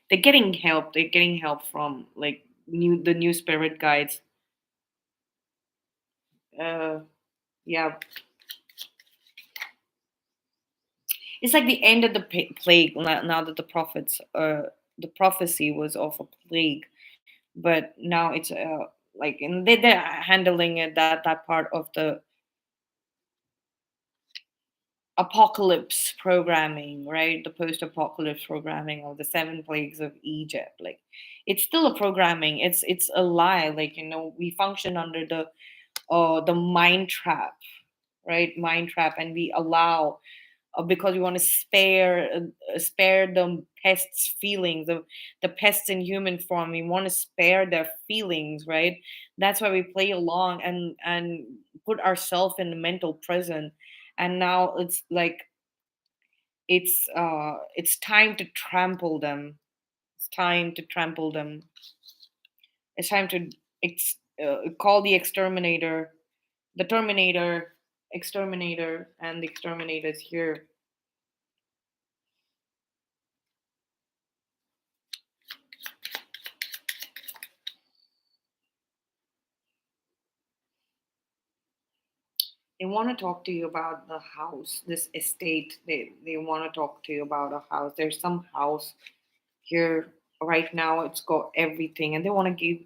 They're getting help. They're getting help from like new spirit guides. Uh, yeah, it's like the end of the plague. Now that the prophecy was of a plague, but now it's like and they're handling it that part of the apocalypse programming, right? The post-apocalypse programming of the seven plagues of Egypt. Like it's still a programming. It's a lie. Like we function under the mind trap, right? Mind trap, and we allow because we want to spare the pests' feelings, the pests in human form. We want to spare their feelings, right? That's why we play along and put ourselves in the mental prison. And now it's like it's time to trample them. It's time to trample them. It's time to call the exterminator, the Terminator, exterminator, and the exterminator is here. They want to talk to you about the house, this estate. They want to talk to you about a house. There's some house here right now. It's got everything, and they want to give.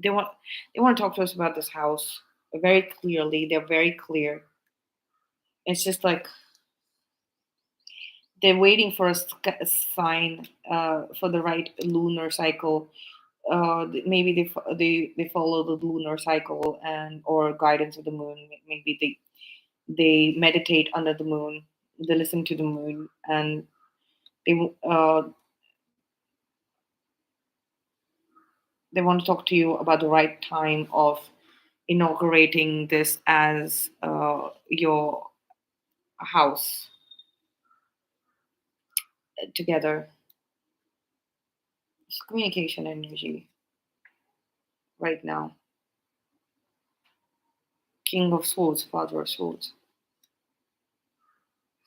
They want they want to talk to us about this house very clearly. They're very clear. It's just like they're waiting for a sign for the right lunar cycle. Maybe they follow the lunar cycle and or guidance of the moon. Maybe they meditate under the moon. They listen to the moon, and they uh, they want to talk to you about the right time of inaugurating this as your house together. It's communication energy right now. King of Swords, Father of Swords.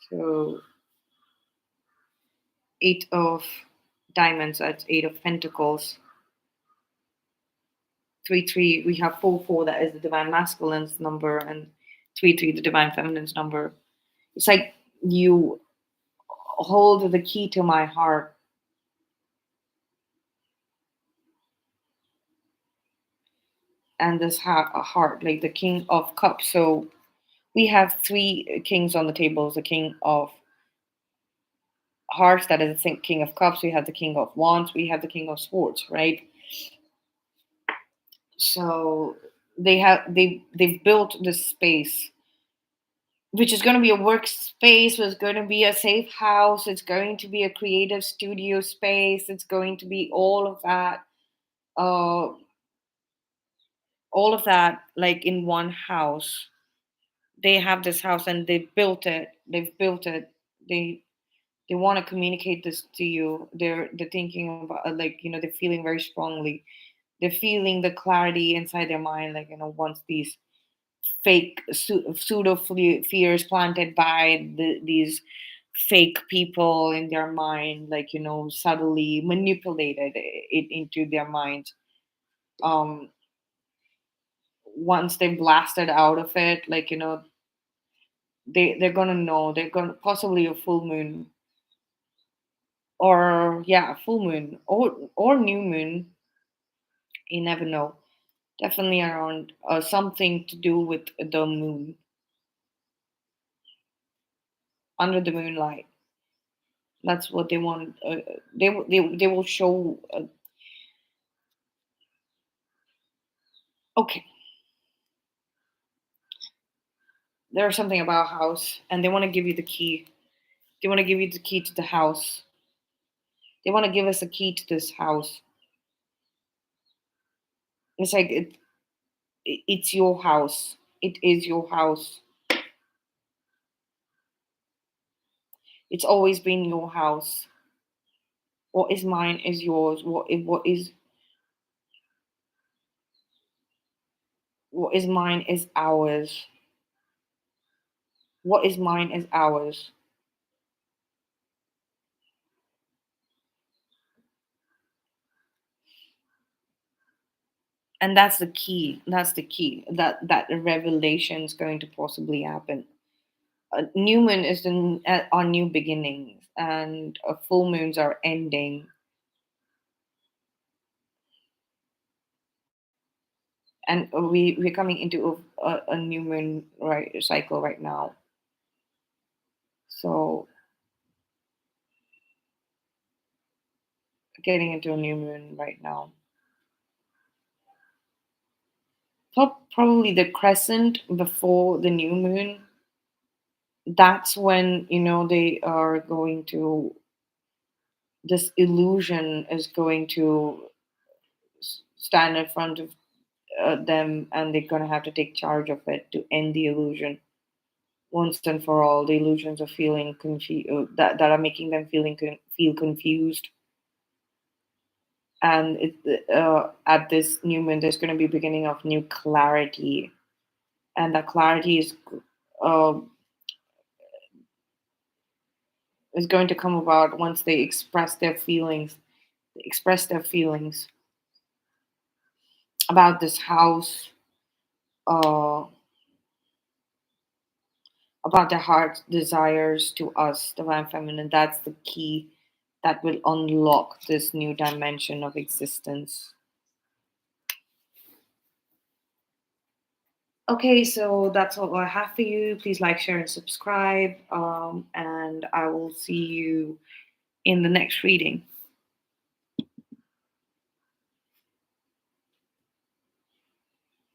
So Eight of Diamonds. That's Eight of Pentacles. 3 3, we have 4 4, that is the divine masculine's number, and 3 3, the divine feminine's number. It's like you hold the key to my heart, and this heart, like the King of Cups. So we have three kings on the table. The King of Hearts, that is the King of Cups. We have the King of Wands. We have the King of Swords, right? So they've built this space which is going to be a workspace, it's going to be a safe house, it's going to be a creative studio space, it's going to be uh, all of that like in one house. they have this house and they've built it. They want to communicate this to you. They're thinking about, like, they're feeling very strongly. They're feeling the clarity inside their mind, like, once these fake pseudo fears planted by these fake people in their mind, like, subtly manipulated it into their mind. um Once they blasted out of it, like, they're gonna know. They're gonna possibly a full moon, or yeah, full moon, or new moon. You never know. Definitely around something to do with the moon, under the moonlight. That's what they want. They will show. Okay, there's something about house, and they want to give you the key. They want to give you the key to the house. They want to give us a key to this house. It's like it's your house. It is your house. It's always been your house. What is mine is yours. What is mine is ours. What is mine is ours. And that's the key. That's the key. That a revelation is going to possibly happen. New moon is our new beginnings, and full moons are ending, and we're coming into a new moon right cycle right now. So getting into a new moon right now. Probably the crescent before the new moon. That's when they are going to. This illusion is going to stand in front of them, and they're going to have to take charge of it to end the illusion once and for all. The illusions of feeling confused, that are making them feel confused. And at this new moon, there's going to be beginning of new clarity, and that clarity uh, is going to come about once they express their feelings about this house, uh, about their heart's desires to us, divine feminine. That's the key that will unlock this new dimension of existence. Okay, so that's all I have for you. Please like, share, and subscribe. And I will see you in the next reading.